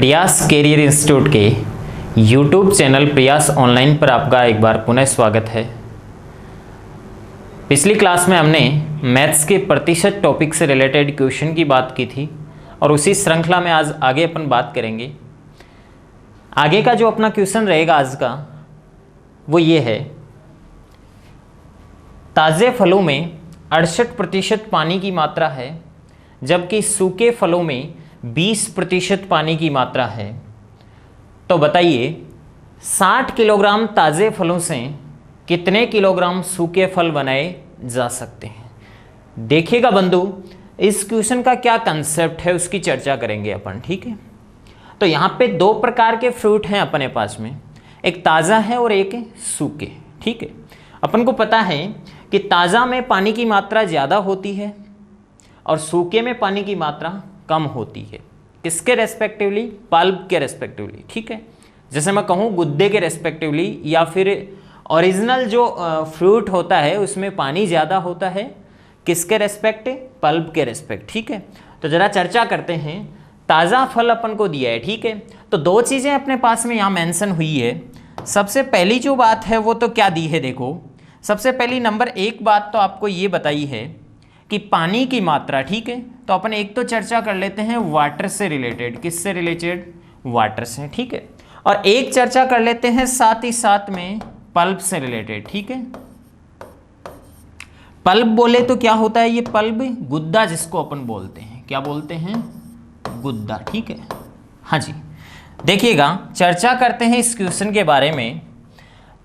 प्रयास career institute के YouTube channel प्रयास ऑनलाइन पर आपका एक बार पुनः स्वागत है। पिछली क्लास में हमने मैथ्स के प्रतिशत टॉपिक से रिलेटेड क्वेश्चन की बात की थी और उसी श्रृंखला में आज आगे अपन बात करेंगे। आगे का जो अपना क्वेश्चन रहेगा आज का वो ये है, ताज़े फलों में 68% पानी की मात्रा है जबकि सूखे फलों में 20% पानी की मात्रा है। तो बताइए 60 किलोग्राम ताज़े फलों से कितने किलोग्राम सूखे फल बनाए जा सकते हैं। देखिएगा बंधु, इस क्वेश्चन का क्या कंसेप्ट है उसकी चर्चा करेंगे अपन, ठीक है। तो यहाँ पे दो प्रकार के फ्रूट हैं अपने पास में, एक ताज़ा है और एक सूखे, ठीक है। अपन को पता है कि ताज़ा में पानी की मात्रा ज़्यादा होती है और सूखे में पानी की मात्रा कम होती है। किसके रेस्पेक्टिवली? पल्प के रेस्पेक्टिवली, ठीक है। जैसे मैं कहूँ गुद्दे के रेस्पेक्टिवली, या फिर ओरिजिनल जो फ्रूट होता है उसमें पानी ज़्यादा होता है। किसके रेस्पेक्ट? पल्प के रेस्पेक्ट, ठीक है। तो ज़रा चर्चा करते हैं। ताज़ा फल अपन को दिया है, ठीक है। तो दो चीज़ें अपने पास में यहाँ मेंशन हुई है। सबसे पहली जो बात है वो तो क्या दी है, देखो सबसे पहली नंबर एक बात तो आपको ये बताई है कि पानी की मात्रा, ठीक है। तो अपन एक तो चर्चा कर लेते हैं वाटर से रिलेटेड। किससे रिलेटेड? वाटर से, ठीक है। और एक चर्चा कर लेते हैं साथ ही साथ में पल्प से रिलेटेड, ठीक है। पल्प बोले तो क्या होता है? ये पल्प गुद्दा जिसको अपन बोलते हैं, क्या बोलते हैं? गुद्दा, ठीक है। हाँ जी, देखिएगा चर्चा करते हैं इस क्वेश्चन के बारे में।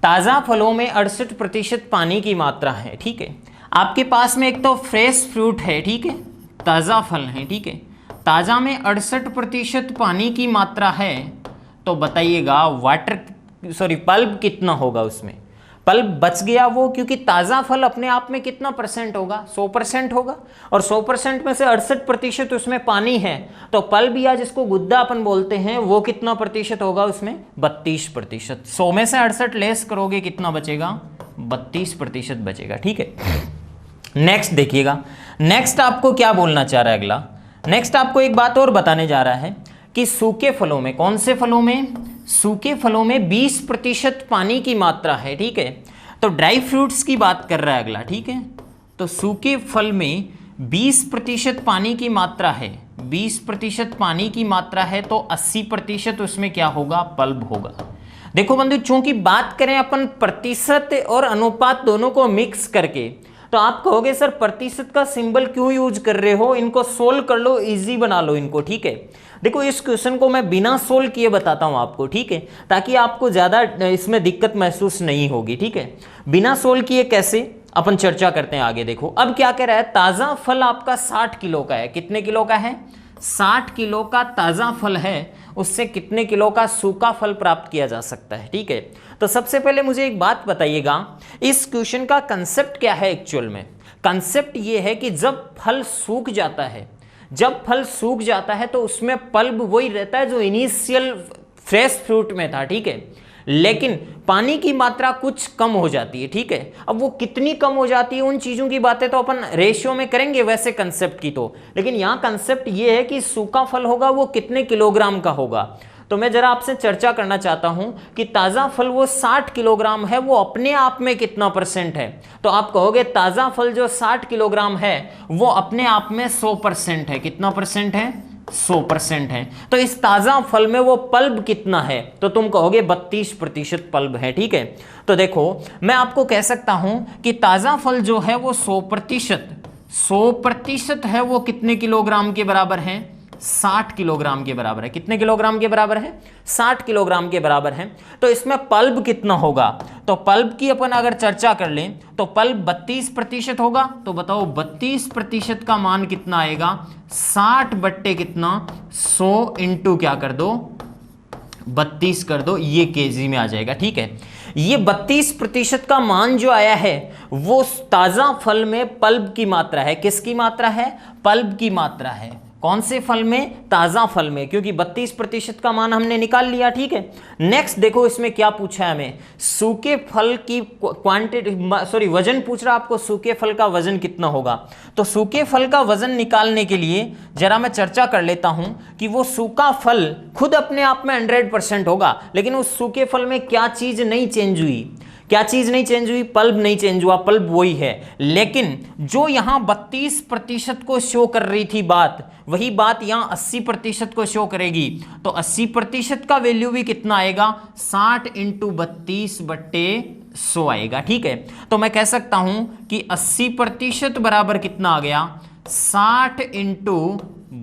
ताज़ा फलों में 68% पानी की मात्रा है, ठीक है। आपके पास में एक तो फ्रेश फ्रूट है, ठीक है, ताज़ा फल है, ठीक है। ताज़ा में 68% पानी की मात्रा है। तो बताइएगा पल्प कितना होगा उसमें? पल्प बच गया वो, क्योंकि ताज़ा फल अपने आप में कितना परसेंट होगा? 100% होगा। और 100% में से 68% उसमें पानी है। तो पल्प या जिसको गुद्दा अपन बोलते हैं वो कितना प्रतिशत होगा उसमें? 32%। 100 में से 68 लेस करोगे कितना बचेगा? 32% बचेगा, ठीक है। नेक्स्ट देखिएगा, नेक्स्ट आपको क्या बोलना चाह रहा है अगला। नेक्स्ट आपको एक बात और बताने जा रहा है कि सूखे फलों में, कौन से फलों में? सूखे फलों में 20% पानी की मात्रा है, ठीक है। तो ड्राई फ्रूट्स की बात कर रहा है अगला, ठीक है। तो सूखे फल में 20% पानी की मात्रा है, 20% पानी की मात्रा है, तो 80% उसमें क्या होगा? पल्प होगा। देखो बंधु, चूंकि बात करें अपन प्रतिशत और अनुपात दोनों को मिक्स करके, तो आप कहोगे सर प्रतिशत का सिंबल क्यों यूज कर रहे हो, इनको सोल्व कर लो, इजी बना लो इनको, ठीक है। देखो इस क्वेश्चन को मैं बिना सोल्व किए बताता हूं आपको, ठीक है, ताकि आपको ज़्यादा इसमें दिक्कत महसूस नहीं होगी, ठीक है। बिना सोल्व किए कैसे, अपन चर्चा करते हैं आगे। देखो अब क्या कह रहा है, ताज़ा फल आपका 60 किलो का है। कितने किलो का है? 60 किलो का ताज़ा फल है, उससे कितने किलो का सूखा फल प्राप्त किया जा सकता है, ठीक है। तो सबसे पहले मुझे एक बात बताइएगा, इस क्वेश्चन का कंसेप्ट क्या है एक्चुअल में? कंसेप्ट ये है कि जब फल सूख जाता है, जब फल सूख जाता है तो उसमें पल्प वही रहता है जो इनिशियल फ्रेश फ्रूट में था, ठीक है। लेकिन पानी की मात्रा कुछ कम हो जाती है, ठीक है। अब वो कितनी कम हो जाती है, उन चीज़ों की बातें तो अपन रेशियो में करेंगे वैसे कंसेप्ट की तो, लेकिन यहाँ कंसेप्ट ये है कि सूखा फल होगा वो कितने किलोग्राम का होगा। तो मैं जरा आपसे चर्चा करना चाहता हूं कि ताज़ा फल वो 60 किलोग्राम है, वो अपने आप में कितना परसेंट है? तो आप कहोगे ताज़ा फल जो 60 किलोग्राम है वो अपने आप में 100% है। कितना परसेंट है? 100% है। तो इस ताज़ा फल में वो पल्प कितना है? तो तुम कहोगे 32% पल्प है, ठीक है। तो देखो मैं आपको कह सकता हूं कि ताज़ा फल जो है वो 100% है, वो कितने किलोग्राम के बराबर है? 60 किलोग्राम के बराबर है। कितने किलोग्राम के बराबर है? 60 किलोग्राम के बराबर है। तो इसमें पल्प कितना होगा? तो पल्प की अपन अगर चर्चा कर लें तो पल्प 32% होगा। तो बताओ 32% का मान कितना आएगा? 60 बट्टे कितना? 100 इंटू क्या कर दो? 32 कर दो, ये केजी में आ जाएगा, ठीक है। ये 32% का मान जो आया है वो ताज़ा फल में पल्प की मात्रा है। किसकी मात्रा है? पल्प की मात्रा है। कौन से फल में? ताजा फल में, क्योंकि 32% का मान हमने निकाल लिया। ठीक है, नेक्स्ट देखो इसमें क्या पूछा है हमें, सूखे फल की क्वांटिटी, वजन पूछ रहा आपको, सूखे फल का वजन कितना होगा। तो सूखे फल का वजन निकालने के लिए जरा मैं चर्चा कर लेता हूं कि वो सूखा फल खुद अपने आप में 100% होगा, लेकिन उस सूखे फल में क्या चीज नहीं चेंज हुई? क्या चीज नहीं चेंज हुई? पल्ब नहीं चेंज हुआ, पल्ब वही है। लेकिन जो यहां 32% को शो कर रही थी बात, वही बात यहां 80% को शो करेगी। तो 80% का वैल्यू भी कितना आएगा? 60 × 32/100 आएगा। ठीक है, तो मैं कह सकता हूं कि 80% बराबर कितना आ गया? 60 ×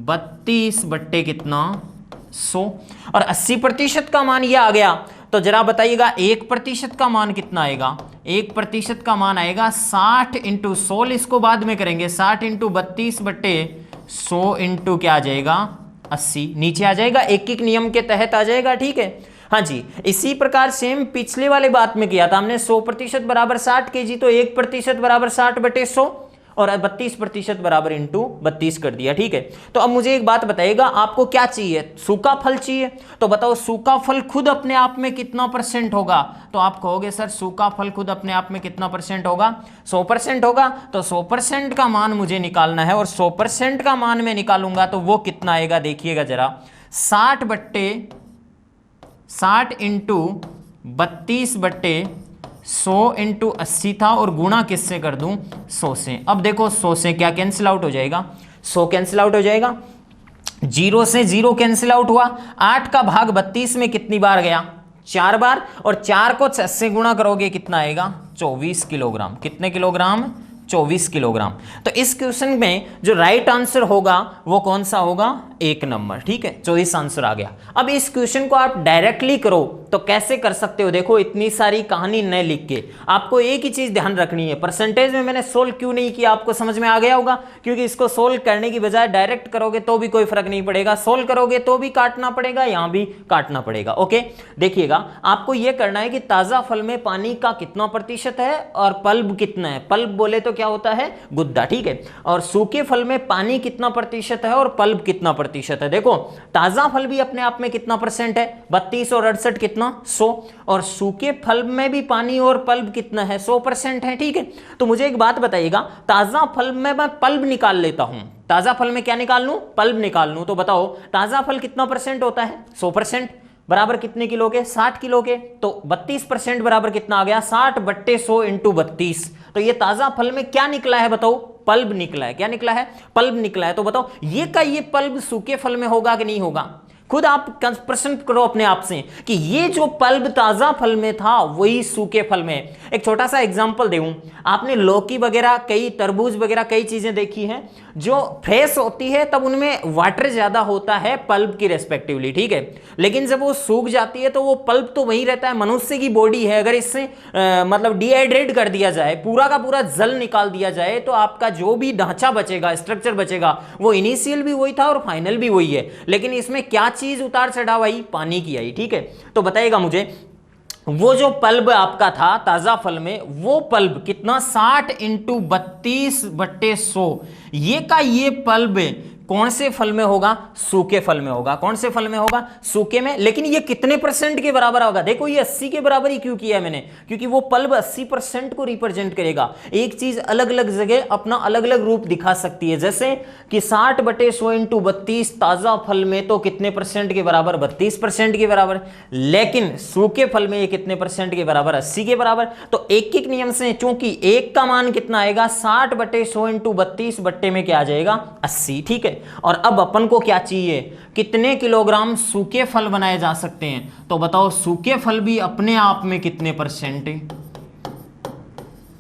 32/100। और 80% का मान यह आ गया, तो जरा बताइएगा 1% का मान कितना आएगा? 1% का मान आएगा 60 × 100, इसको बाद में करेंगे, 60 × 32/100 इंटू क्या आ जाएगा? 80, नीचे आ जाएगा, एक एक नियम के तहत आ जाएगा। ठीक है, हाँ जी। इसी प्रकार सेम पिछले वाले बात में किया था हमने, 100% बराबर 60 kg, तो 1% बराबर 60/100 और 32% बराबर इंटू 32 कर दिया। ठीक है, तो अब मुझे एक बात बताइएगा, आपको क्या चाहिए? सूखा फल चाहिए, तो बताओ सूखा फल खुद अपने आप में कितना % होगा? तो आप कहोगे सर सूखा फल खुद अपने आप में कितना % होगा? 100% होगा। तो 100% का मान मुझे निकालना है, और 100% का मान मैं निकालूंगा तो वो कितना आएगा? देखिएगा जरा, 60 × 32/100 इंटू 80 था, और गुणा किससे कर दूं? 100 से। अब देखो 100 से क्या कैंसिल आउट हो जाएगा? 100 कैंसिल आउट हो जाएगा, 0 से 0 कैंसिल आउट हुआ। 8 का भाग 32 में कितनी बार गया? 4 बार, और 4 को 6 से गुणा करोगे कितना आएगा? 24 किलोग्राम। कितने किलोग्राम? 24 किलोग्राम। तो इस क्वेश्चन में जो राइट आंसर होगा वो कौन सा होगा? 1 नंबर। ठीक है, 24 आंसर आ गया। अब इस क्वेश्चन को आप डायरेक्टली करो तो कैसे कर सकते हो? देखो इतनी सारी कहानी न लिख के आपको एक ही चीज ध्यान रखनी है, परसेंटेज में मैंने सोल्व क्यों नहीं किया आपको समझ में आ गया होगा, क्योंकि इसको सोल्व करने की बजाय डायरेक्ट करोगे तो भी कोई फर्क नहीं पड़ेगा, सोल्व करोगे तो भी काटना पड़ेगा, यहां भी काटना पड़ेगा। ओके, देखिएगा आपको यह करना है कि ताजा फल में पानी का कितना % है और पल्ब कितना है। पल्ब बोले तो क्या होता है? गुद्दा। ठीक है, और सूखे फल में पानी कितना % है और पल्ब कितना % है? देखो ताजा फल भी अपने आप में कितना % है? 32 और 68 कितना? 100। और सूखे फल में भी पानी और पल्ब कितना है? 100% है। ठीक है, तो मुझे एक बात बताइएगा, ताजा फल में मैं पल्ब निकाल लेता हूं, ताजा फल में क्या निकाल लूं? पल्ब निकाल लूं। तो बताओ ताजा फल कितना % होता है? 100%। बराबर कितने किलो के? 60 किलो के। तो 32% बराबर कितना आ गया? 60/100 इंटू 32। तो ये ताजा फल में क्या निकला है बताओ? पल्ब निकला है। क्या निकला है? पल्ब निकला है। तो बताओ ये का ये पल्ब सूखे फल में होगा कि नहीं होगा? खुद आप प्रश्न करो अपने आप से कि ये जो पल्ब ताजा फल में था वही सूखे फल में। एक छोटा सा एग्जांपल दूं, आपने लौकी वगैरह, कई तरबूज वगैरह कई चीजें देखी हैं जो फ्रेश होती है तब उनमें वाटर ज्यादा होता है पल्ब की रेस्पेक्टिवली। ठीक है, लेकिन जब वो सूख जाती है तो वो पल्ब तो वही रहता है। मनुष्य की बॉडी है, अगर इससे मतलब डिहाइड्रेट कर दिया जाए, पूरा का पूरा जल निकाल दिया जाए, तो आपका जो भी ढांचा बचेगा, स्ट्रक्चर बचेगा, वो इनिशियल भी वही था और फाइनल भी वही है। लेकिन इसमें क्या चीज उतार चढ़ाव आई? पानी की आई। ठीक है, तो बताइएगा मुझे वो जो पल्ब आपका था ताजा फल में, वो पल्ब कितना? 60 × 32/100। ये का ये पल्ब कौन से फल में होगा? सूखे फल में होगा। कौन से फल में होगा? सूखे में। लेकिन ये कितने % के बराबर होगा? देखो ये 80 के बराबर ही क्यों किया है मैंने? क्योंकि वो पल्ब 80% को रिप्रेजेंट करेगा। एक चीज अलग अलग जगह अपना अलग अलग रूप दिखा सकती है, जैसे कि 60/100 इंटू 32 ताजा फल में तो कितने % के बराबर? 32% के बराबर। लेकिन सूखे फल में ये कितने % के बराबर? 80 के बराबर। तो एक एक नियम से चूंकि एक का मान कितना आएगा? 60/100 इंटू 32 बट्टे में क्या आ जाएगा? 80। ठीक है, और अब अपन को क्या चाहिए? कितने किलोग्राम सूखे फल बनाए जा सकते हैं? तो बताओ सूखे फल भी अपने आप में कितने %?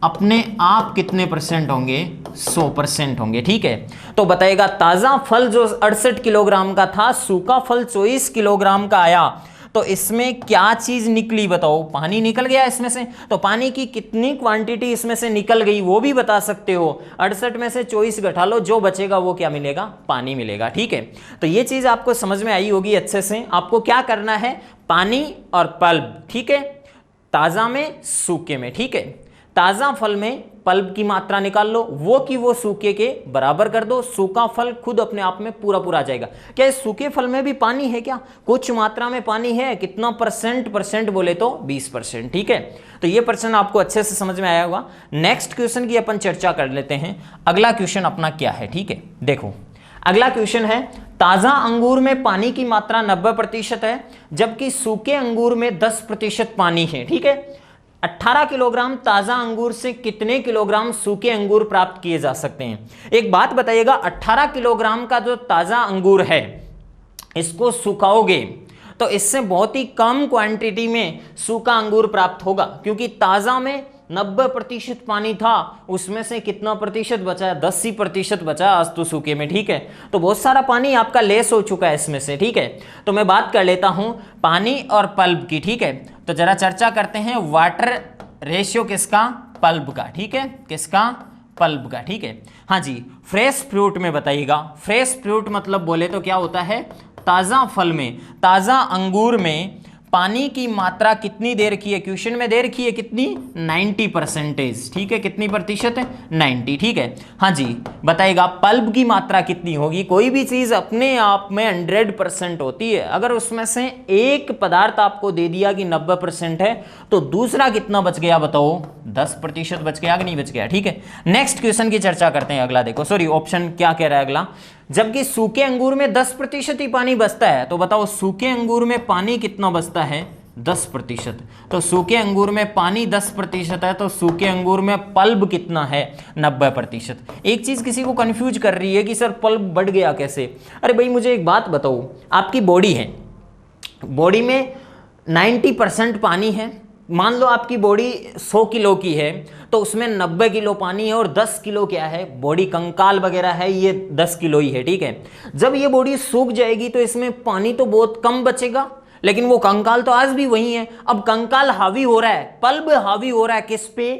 अपने आप कितने % होंगे? 100% होंगे। ठीक है, तो बताइएगा ताजा फल जो 68 किलोग्राम का था, सूखा फल 24 किलोग्राम का आया, तो इसमें क्या चीज निकली बताओ? पानी निकल गया इसमें से। तो पानी की कितनी क्वांटिटी इसमें से निकल गई वो भी बता सकते हो। 68 में से 24 घटा लो, जो बचेगा वो क्या मिलेगा? पानी मिलेगा। ठीक है, तो ये चीज आपको समझ में आई होगी अच्छे से। आपको क्या करना है? पानी और पल्ब, ठीक है, ताजा में सूखे में। ठीक है, ताजा फल में पल्प की मात्रा निकाल लो, वो की वो सूखे के बराबर कर दो, सूखा फल खुद अपने आप में पूरा पूरा आ जाएगा। क्या इस सूखे फल में भी पानी है? क्या कुछ मात्रा में पानी है? कितना परसेंट बोले तो 20%। ठीक है, तो ये पर्सन आपको अच्छे से समझ में आया होगा। नेक्स्ट क्वेश्चन की अपन चर्चा कर लेते हैं। अगला क्वेश्चन अपना क्या है? ठीक है, देखो अगला क्वेश्चन है, ताजा अंगूर में पानी की मात्रा 90% है, जबकि सूखे अंगूर में 10% पानी है। ठीक है, 18 किलोग्राम ताजा अंगूर से कितने किलोग्राम सूखे अंगूर प्राप्त किए जा सकते हैं? एक बात बताइएगा, 18 किलोग्राम का जो ताजा अंगूर है इसको सुखाओगे तो इससे बहुत ही कम क्वांटिटी में सूखा अंगूर प्राप्त होगा, क्योंकि ताजा में 90% पानी था, उसमें से कितना प्रतिशत बचा है? 10 ही प्रतिशत बचा आज तो सूखे में। ठीक है, तो बहुत सारा पानी आपका लेस हो चुका है इसमें से। ठीक है, तो मैं बात कर लेता हूं पानी और पल्प की। ठीक है, तो जरा चर्चा करते हैं वाटर रेशियो किसका? पल्प का। ठीक है, किसका? पल्प का। ठीक है, हाँ जी, फ्रेश फ्रूट में बताइएगा। फ्रेश फ्रूट मतलब बोले तो क्या होता है? ताजा फल में, ताजा अंगूर में पानी की मात्रा कितनी दे रखी है? क्वेश्चन में दे रखी है कितनी? 90%। ठीक है, कितनी प्रतिशत है? 90। ठीक है, हाँ जी, बताइएगा पल्प की मात्रा कितनी होगी? कोई भी चीज अपने आप में 100% होती है, अगर उसमें से एक पदार्थ आपको दे दिया कि 90% है तो दूसरा कितना बच गया बताओ? 10% बच गया कि नहीं बच गया? ठीक है, नेक्स्ट क्वेश्चन की चर्चा करते हैं। अगला देखो, सॉरी ऑप्शन क्या कह रहा है अगला, जबकि सूखे अंगूर में 10% ही पानी बचता है, तो बताओ सूखे अंगूर में पानी कितना बचता है? 10%। तो सूखे अंगूर में पानी 10% है, तो सूखे अंगूर में पल्प कितना है? 90%। एक चीज किसी को कंफ्यूज कर रही है कि सर पल्प बढ़ गया कैसे? अरे भाई मुझे एक बात बताओ, आपकी बॉडी है, बॉडी में 90% पानी है, मान लो आपकी बॉडी 100 किलो की है तो उसमें 90 किलो पानी है और 10 किलो क्या है? बॉडी कंकाल वगैरह है, ये 10 किलो ही है। ठीक है, जब ये बॉडी सूख जाएगी तो इसमें पानी तो बहुत कम बचेगा, लेकिन वो कंकाल तो आज भी वही है। अब कंकाल हावी हो रहा है, पल्प हावी हो रहा है किस पे?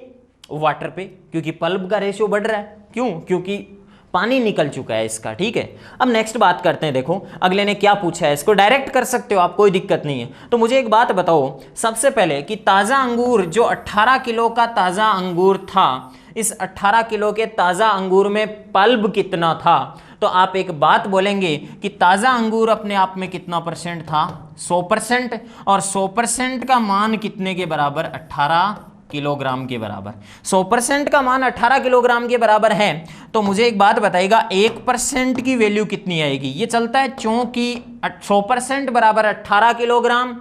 वाटर पे, क्योंकि पल्प का रेशियो बढ़ रहा है। क्यों? क्योंकि पानी निकल चुका है इसका। ठीक है, अब नेक्स्ट बात करते हैं। देखो अगले ने क्या पूछा है, इसको डायरेक्ट कर सकते हो आप, कोई दिक्कत नहीं है। तो मुझे एक बात बताओ सबसे पहले कि ताजा अंगूर जो 18 किलो का ताजा अंगूर था, इस 18 किलो के ताजा अंगूर में पल्प कितना था? तो आप एक बात बोलेंगे कि ताजा अंगूर अपने आप में कितना परसेंट था? 100%। और 100% का मान कितने के बराबर? 18 किलोग्राम के बराबर। 100% का मान 18 किलोग्राम के बराबर है, तो मुझे एक बात बताइएगा 1% की वैल्यू कितनी आएगी? ये चलता है चूंकि 100% बराबर 18 किलोग्राम,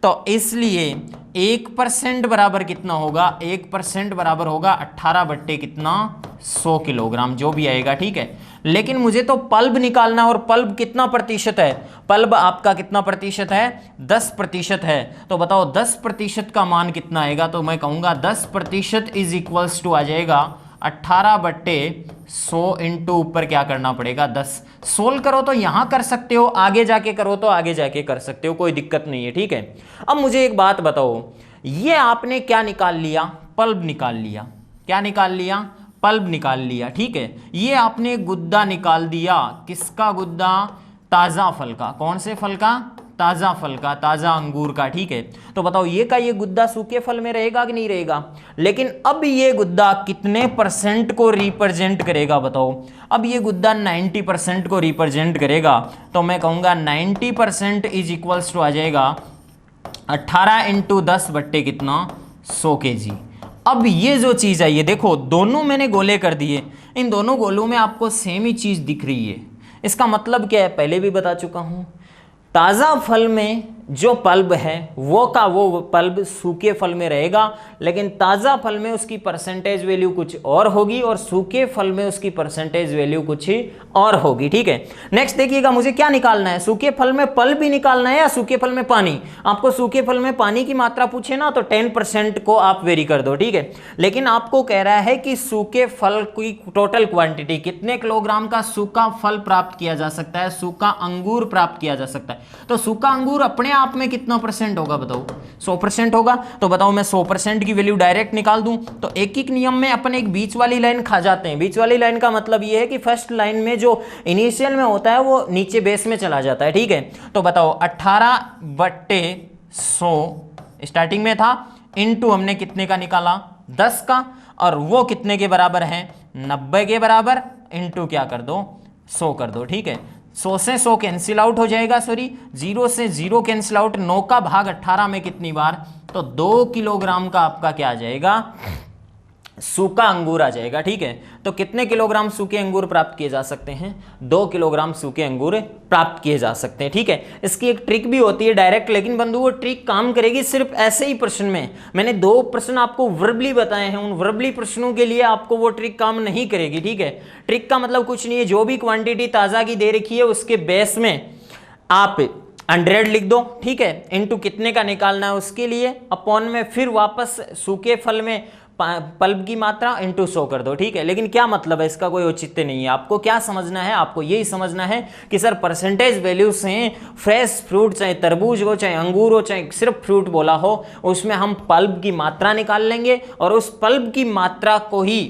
तो इसलिए 1% बराबर कितना होगा? 1% बराबर होगा 18 बट्टे कितना? 100 किलोग्राम, जो भी आएगा। ठीक है, लेकिन मुझे तो पल्प निकालना, और पल्प कितना प्रतिशत है? पल्प आपका कितना प्रतिशत है? 10% है। तो बताओ 10% का मान कितना आएगा? तो मैं कहूंगा 10% इज इक्वल्स टू आ जाएगा 18 बट्टे 100 इंटू ऊपर क्या करना पड़ेगा? 10। सोल्व करो तो यहां कर सकते हो, आगे जाके करो तो आगे जाके कर सकते हो, कोई दिक्कत नहीं है। ठीक है, अब मुझे एक बात बताओ, ये आपने क्या निकाल लिया? पल्प निकाल लिया। क्या निकाल लिया? पल्प निकाल लिया। ठीक है, ये आपने गुद्दा निकाल दिया। किसका गुद्दा? ताजा फल का। कौन से फल का? ताजा फल का, ताजा अंगूर का। ठीक है, तो बताओ ये का ये गुद्दा सूखे फल में रहेगा कि नहीं रहेगा? लेकिन अब ये गुद्दा कितने परसेंट को रिप्रेजेंट करेगा बताओ? अब ये गुद्दा 90% को रिप्रेजेंट करेगा, तो मैं कहूंगा 90% इज इक्वल्स टू आ जाएगा 18 इंटू 10 बट्टे कितना? 100 kg। अब ये जो चीज है, ये देखो दोनों मैंने गोले कर दिए, इन दोनों गोलों में आपको सेम ही चीज दिख रही है। इसका मतलब क्या है? पहले भी बता चुका हूं, ताजा फल में जो पल्प है वो का वो पल्प सूखे फल में रहेगा, लेकिन ताजा फल में उसकी परसेंटेज वैल्यू कुछ और होगी और सूखे फल में उसकी परसेंटेज वैल्यू कुछ और होगी। ठीक है, नेक्स्ट देखिएगा, मुझे क्या निकालना है? सूखे फल में पल्प ही निकालना है या सूखे फल में पानी? आपको सूखे फल में पानी की मात्रा पूछे ना तो 10% को आप वेरी कर दो। ठीक है, लेकिन आपको कह रहा है कि सूखे फल की टोटल क्वांटिटी कितने किलोग्राम का सूखा फल प्राप्त किया जा सकता है, सूखा अंगूर प्राप्त किया जा सकता है। तो सूखा अंगूर अपने आप में कितना परसेंट होगा बताओ? 100% होगा। तो बताओ मैं 100% की वैल्यू डायरेक्ट निकाल दूं तो एक एक नियम में अपन एक बीच वाली लाइन खा जाते हैं। बीच वाली लाइन का मतलब ये है कि फर्स्ट लाइन में जो इनिशियल में होता है वो नीचे बेस में चला जाता है। ठीक है, तो बताओ 18 बट्टे 100 स्टार्टिंग में था, इनटू हमने कितने का निकाला? 10 का, और वो कितने के बराबर है, 90 के बराबर, इंटू क्या कर दो, 100 कर दो, ठीक है। 100 से 100 कैंसिल आउट हो जाएगा, सॉरी 0 से 0 कैंसिल आउट, 9 का भाग 18 में कितनी बार, तो 2 किलोग्राम का आपका क्या आ जाएगा, सूखा अंगूर आ जाएगा, ठीक है। तो कितने किलोग्राम सूखे अंगूर प्राप्त किए जा सकते हैं, 2 किलोग्राम सूखे अंगूर प्राप्त किए जा सकते हैं, ठीक है। इसकी एक ट्रिक भी होती है डायरेक्ट, लेकिन बंधु वो ट्रिक काम करेगी सिर्फ ऐसे ही प्रश्न में। मैंने 2 प्रश्न आपको वर्बली बताए हैं, उन वर्बली प्रश्नों के लिए आपको वो ट्रिक काम नहीं करेगी, ठीक है। ट्रिक का मतलब कुछ नहीं है, जो भी क्वांटिटी ताज़ा की दे रखी है उसके बेस में आप 100 लिख दो, ठीक है, इनटू कितने का निकालना है उसके लिए, अपॉन में फिर वापस सूखे फल में पल्प की मात्रा इंटू 100 कर दो, ठीक है। लेकिन क्या मतलब है इसका, कोई औचित्य नहीं है। आपको क्या समझना है, आपको यही समझना है कि सर परसेंटेज वैल्यू से फ्रेश फ्रूट, चाहे तरबूज हो, चाहे अंगूर हो, चाहे सिर्फ फ्रूट बोला हो, उसमें हम पल्प की मात्रा निकाल लेंगे और उस पल्प की मात्रा को ही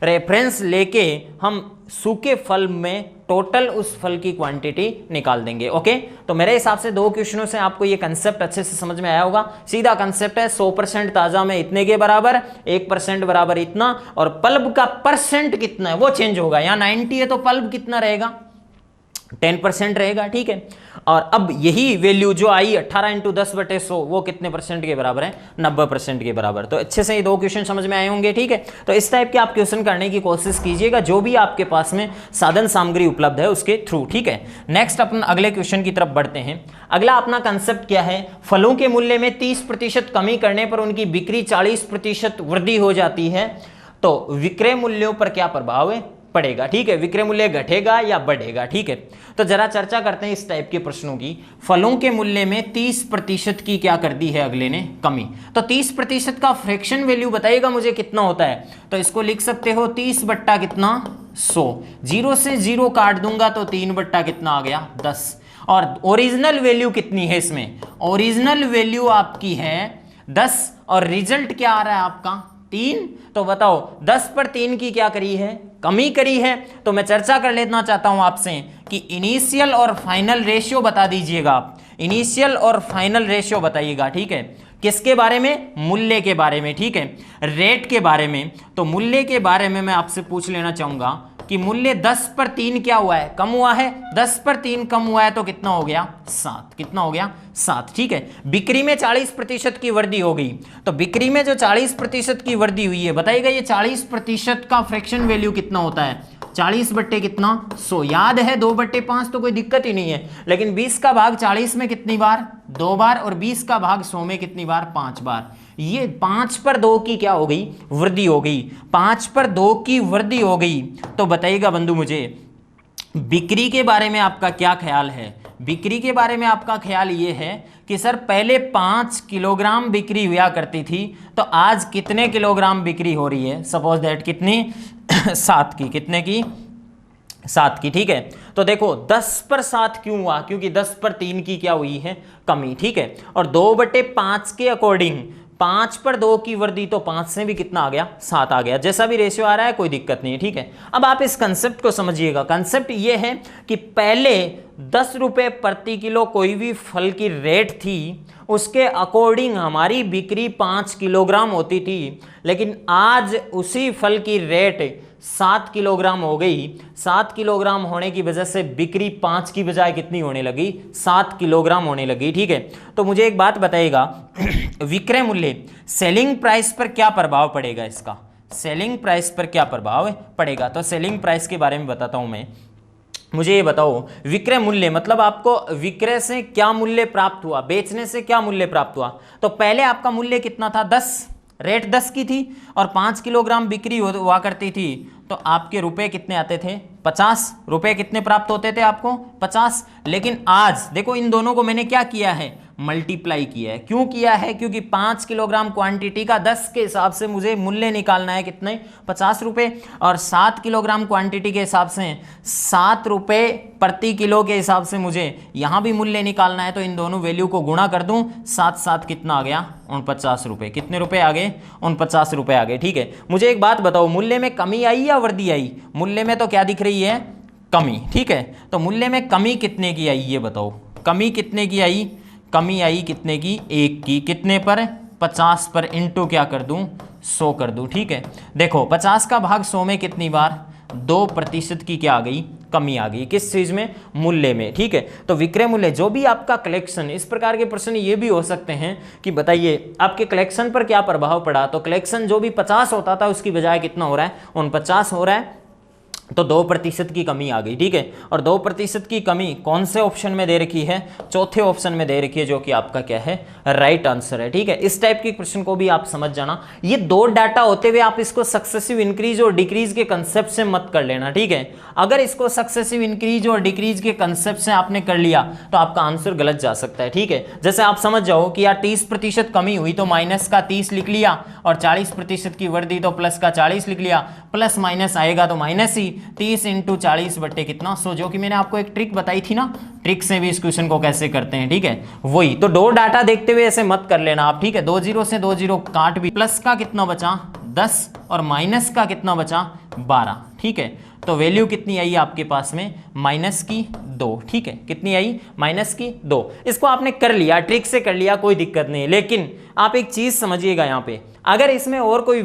रेफरेंस लेके हम सूखे फल में टोटल उस फल की क्वांटिटी निकाल देंगे, ओके। तो मेरे हिसाब से 2 क्वेश्चनों से आपको ये कंसेप्ट अच्छे से समझ में आया होगा। सीधा कंसेप्ट है, 100% ताजा में इतने के बराबर, 1% बराबर इतना, और पल्प का परसेंट कितना है वो चेंज होगा। यहाँ 90 है तो पल्प कितना रहेगा, 10% रहेगा, ठीक है। और अब यही वैल्यू जो आई 18 इंटू 10/100 वो कितने परसेंट के बराबर है, 90% के बराबर। तो अच्छे से ये 2 क्वेश्चन समझ में आए होंगे, ठीक है। तो इस टाइप के आप क्वेश्चन करने की कोशिश कीजिएगा जो भी आपके पास में साधन सामग्री उपलब्ध है उसके थ्रू, ठीक है। नेक्स्ट अपन अगले क्वेश्चन की तरफ बढ़ते हैं। अगला अपना कंसेप्ट क्या है, फलों के मूल्य में 30% कमी करने पर उनकी बिक्री 40% वृद्धि हो जाती है, तो विक्रय मूल्यों पर क्या प्रभाव पड़ेगा, ठीक है। विक्रय मूल्य घटेगा या बढ़ेगा, ठीक है। तो जरा चर्चा करते हैं इस टाइप के प्रश्नों की। फलों के मूल्य में 30% की क्या कर दी है अगले ने, कमी। तो 30% का फ्रैक्शन वैल्यू बताइएगा मुझे कितना होता है। तो इसको लिख सकते हो 30 बट्टा कितना, 100। 0 से 0 काट दूंगा तो 3 बट्टा कितना आ गया, 10। और ओरिजिनल वैल्यू कितनी है इसमें, ओरिजिनल वैल्यू आपकी है 10 और रिजल्ट क्या आ रहा है आपका 3। तो बताओ 10 पर 3 की क्या करी है, कमी करी है। तो मैं चर्चा कर लेना चाहता हूं आपसे कि इनिशियल और फाइनल रेशियो बता दीजिएगा आप, इनिशियल और फाइनल रेशियो बताइएगा, ठीक है। किसके बारे में, मूल्य के बारे में, ठीक है, रेट के बारे में। तो मूल्य के बारे में मैं आपसे पूछ लेना चाहूंगा कि मूल्य 10 पर 3 क्या हुआ है, कम हुआ है। 10 पर 3 कम हुआ है तो कितना हो गया, 7। कितना हो गया, 7, ठीक है। बिक्री में 40% की वृद्धि हो गई। तो बिक्री में जो 40% की वृद्धि हुई है, बताइएगा ये 40% का फ्रैक्शन वैल्यू कितना होता है, 40 बट्टे कितना, 100। याद है 2/5 तो कोई दिक्कत ही नहीं है। लेकिन 20 का भाग 40 में कितनी बार, 2 बार, और 20 का भाग 100 में कितनी बार, 5 बार। ये 5 पर 2 की क्या हो गई, वृद्धि हो गई। 5 पर 2 की वृद्धि हो गई। तो बताइएगा बंधु मुझे बिक्री के बारे में आपका क्या ख्याल है। बिक्री के बारे में आपका ख्याल ये है कि सर पहले 5 किलोग्राम बिक्री हुआ करती थी, तो आज कितने किलोग्राम बिक्री हो रही है, सपोज दैट कितनी 7 की, कितने की, 7 की, ठीक है। तो देखो 10 पर 7 क्यों हुआ, क्योंकि 10 पर 3 की क्या हुई है, कमी, ठीक है। और 2/5 के अकॉर्डिंग 5 पर 2 की वृद्धि, तो 5 से भी कितना आ गया, 7 आ गया। जैसा भी रेशियो आ रहा है कोई दिक्कत नहीं है, ठीक है। अब आप इस कंसेप्ट को समझिएगा। कंसेप्ट ये है कि पहले 10 रुपए प्रति किलो कोई भी फल की रेट थी, उसके अकॉर्डिंग हमारी बिक्री 5 किलोग्राम होती थी। लेकिन आज उसी फल की रेट 7 किलोग्राम हो गई। 7 किलोग्राम होने की वजह से बिक्री 5 की बजाय कितनी होने लगी, 7 किलोग्राम होने लगी, ठीक है। तो मुझे एक बात बताइएगा विक्रय मूल्य, सेलिंग प्राइस पर क्या प्रभाव पड़ेगा इसका, सेलिंग प्राइस पर क्या प्रभाव पड़ेगा। तो सेलिंग प्राइस के बारे में बताता हूं मैं। मुझे ये बताओ विक्रय मूल्य मतलब आपको विक्रय से क्या मूल्य प्राप्त हुआ, बेचने से क्या मूल्य प्राप्त हुआ। तो पहले आपका मूल्य कितना था, 10, रेट 10 की थी और 5 किलोग्राम बिक्री हुआ करती थी, तो आपके रुपए कितने आते थे, 50 रुपए कितने प्राप्त होते थे आपको, 50। लेकिन आज देखो इन दोनों को मैंने क्या किया है, मल्टीप्लाई किया है। क्यों किया है, क्योंकि 5 किलोग्राम क्वांटिटी का 10 के हिसाब से मुझे मूल्य निकालना है कितने, 50 रुपए, और 7 किलोग्राम क्वांटिटी के हिसाब से 7 रुपए प्रति किलो के हिसाब से मुझे यहाँ भी मूल्य निकालना है। तो इन दोनों वैल्यू को गुणा कर दूं, 7 कितना आ गया, 49 रुपए। कितने रुपए आ गए, 49 रुपए आ गए, ठीक है। मुझे एक बात बताओ, मूल्य में कमी आई या वृद्धि आई, मूल्य में तो क्या दिख रही है, कमी, ठीक है। तो मूल्य में कमी कितने की आई ये बताओ, कमी कितने की आई, कमी आई कितने की, 1 की, कितने पर, 50 पर, इंटू क्या कर दूं, 100 कर दूं, ठीक है। देखो 50 का भाग 100 में कितनी बार, 2% की क्या आ गई, कमी आ गई। किस चीज में, मूल्य में, ठीक है। तो विक्रय मूल्य जो भी आपका कलेक्शन, इस प्रकार के प्रश्न ये भी हो सकते हैं कि बताइए आपके कलेक्शन पर क्या प्रभाव पड़ा। तो कलेक्शन जो भी 50 होता था उसकी बजाय कितना हो रहा है, 49 हो रहा है, तो 2% की कमी आ गई, ठीक है। और 2% की कमी कौन से ऑप्शन में दे रखी है, चौथे ऑप्शन में दे रखी है, जो कि आपका क्या है, राइट आंसर है, ठीक है। इस टाइप के क्वेश्चन को भी आप समझ जाना। ये 2 डाटा होते हुए आप इसको सक्सेसिव इंक्रीज और डिक्रीज के कंसेप्ट से मत कर लेना, ठीक है। अगर इसको सक्सेसिव इंक्रीज और डिक्रीज के कंसेप्ट से आपने कर लिया तो आपका आंसर गलत जा सकता है, ठीक है। जैसे आप समझ जाओ कि यार 30% कमी हुई तो माइनस का 30 लिख लिया, और 40% की वृद्धि तो प्लस का 40 लिख लिया, प्लस माइनस आएगा तो माइनस ही, 30 × 40 बट्टे कितना 100, जो कि मैंने आपको एक ट्रिक बताई थी ना, ट्रिक से भी इस क्वेश्चन को कैसे करते हैं, ठीक है। वही तो 2 डाटा देखते हुए ऐसे मत कर लेना आप, ठीक है। 2 0 से 2 0 काट भी, प्लस का कितना बचा 10 और माइनस का कितना बचा 12, ठीक है। तो वैल्यू कितनी आई आपके पास में, -2, ठीक है। कितनी आई, -2। इसको आपने कर लिया, ट्रिक से कर लिया, कोई दिक्कत नहीं। लेकिन आप एक चीज समझिएगा यहाँ पे, अगर इसमें और कोई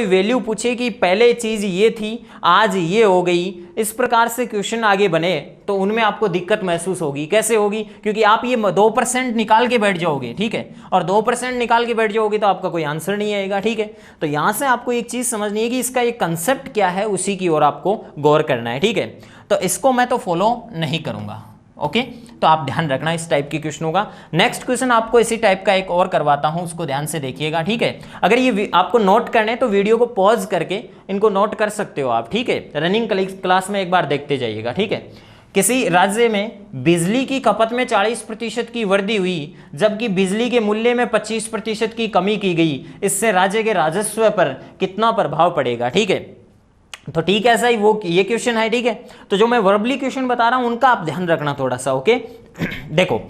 वैल्यू पूछे कि पहले चीज ये थी आज ये हो गई, इस प्रकार से क्वेश्चन आगे बने, तो उनमें आपको दिक्कत महसूस होगी। कैसे होगी, क्योंकि आप ये 2% निकाल के बैठ जाओगे, ठीक है। और 2% निकाल के बैठ जाओगे तो आपका कोई आंसर नहीं आएगा, ठीक है। तो यहां से आपको एक चीज समझनी है कि इसका एक कंसेप्ट क्या है, उसी की ओर आपको गौर करना है, ठीक है। तो इसको मैं तो फॉलो नहीं करूंगा, ओके। तो आप ध्यान रखना इस टाइप के क्वेश्चनों का। नेक्स्ट क्वेश्चन आपको इसी टाइप का एक और करवाता हूं, उसको ध्यान से देखिएगा, ठीक है। अगर ये आपको नोट करने तो वीडियो को पॉज करके इनको नोट कर सकते हो आप, ठीक है। रनिंग क्लास में एक बार देखते जाइएगा, ठीक है। किसी राज्य में बिजली की खपत में 40% की वृद्धि हुई, जबकि बिजली के मूल्य में 25% की कमी की गई। इससे राज्य के राजस्व पर कितना प्रभाव पड़ेगा, ठीक है। तो ठीक है, ऐसा ही वो ये क्वेश्चन है, ठीक है। तो जो मैं वर्बली क्वेश्चन बता रहा हूं उनका आप ध्यान रखना थोड़ा सा, ओके। देखो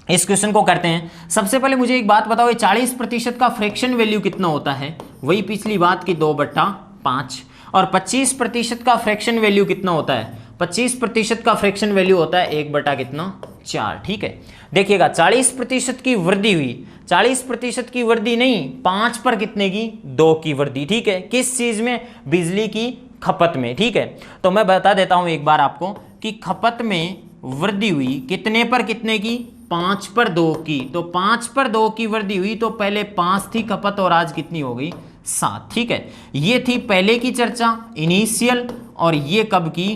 इस क्वेश्चन को करते हैं। सबसे पहले मुझे एक बात बताओ, 40% का फ्रैक्शन वैल्यू कितना होता है, वही पिछली बात की 2/5। और 25% का फ्रैक्शन वैल्यू कितना होता है, 25% का फ्रैक्शन वैल्यू होता है 1/4, ठीक है। देखिएगा 40% की वृद्धि हुई, 40% की वृद्धि नहीं, 5 पर कितने की, 2 की वृद्धि, ठीक है। किस चीज में, बिजली की खपत में, ठीक है। तो मैं बता देता हूं एक बार आपको कि खपत में वृद्धि हुई कितने पर कितने की, 5 पर 2 की। तो 5 पर 2 की वृद्धि हुई, तो पहले 5 थी खपत और आज कितनी हो गई, 7, ठीक है। ये थी पहले की चर्चा इनिशियल, और ये कब की,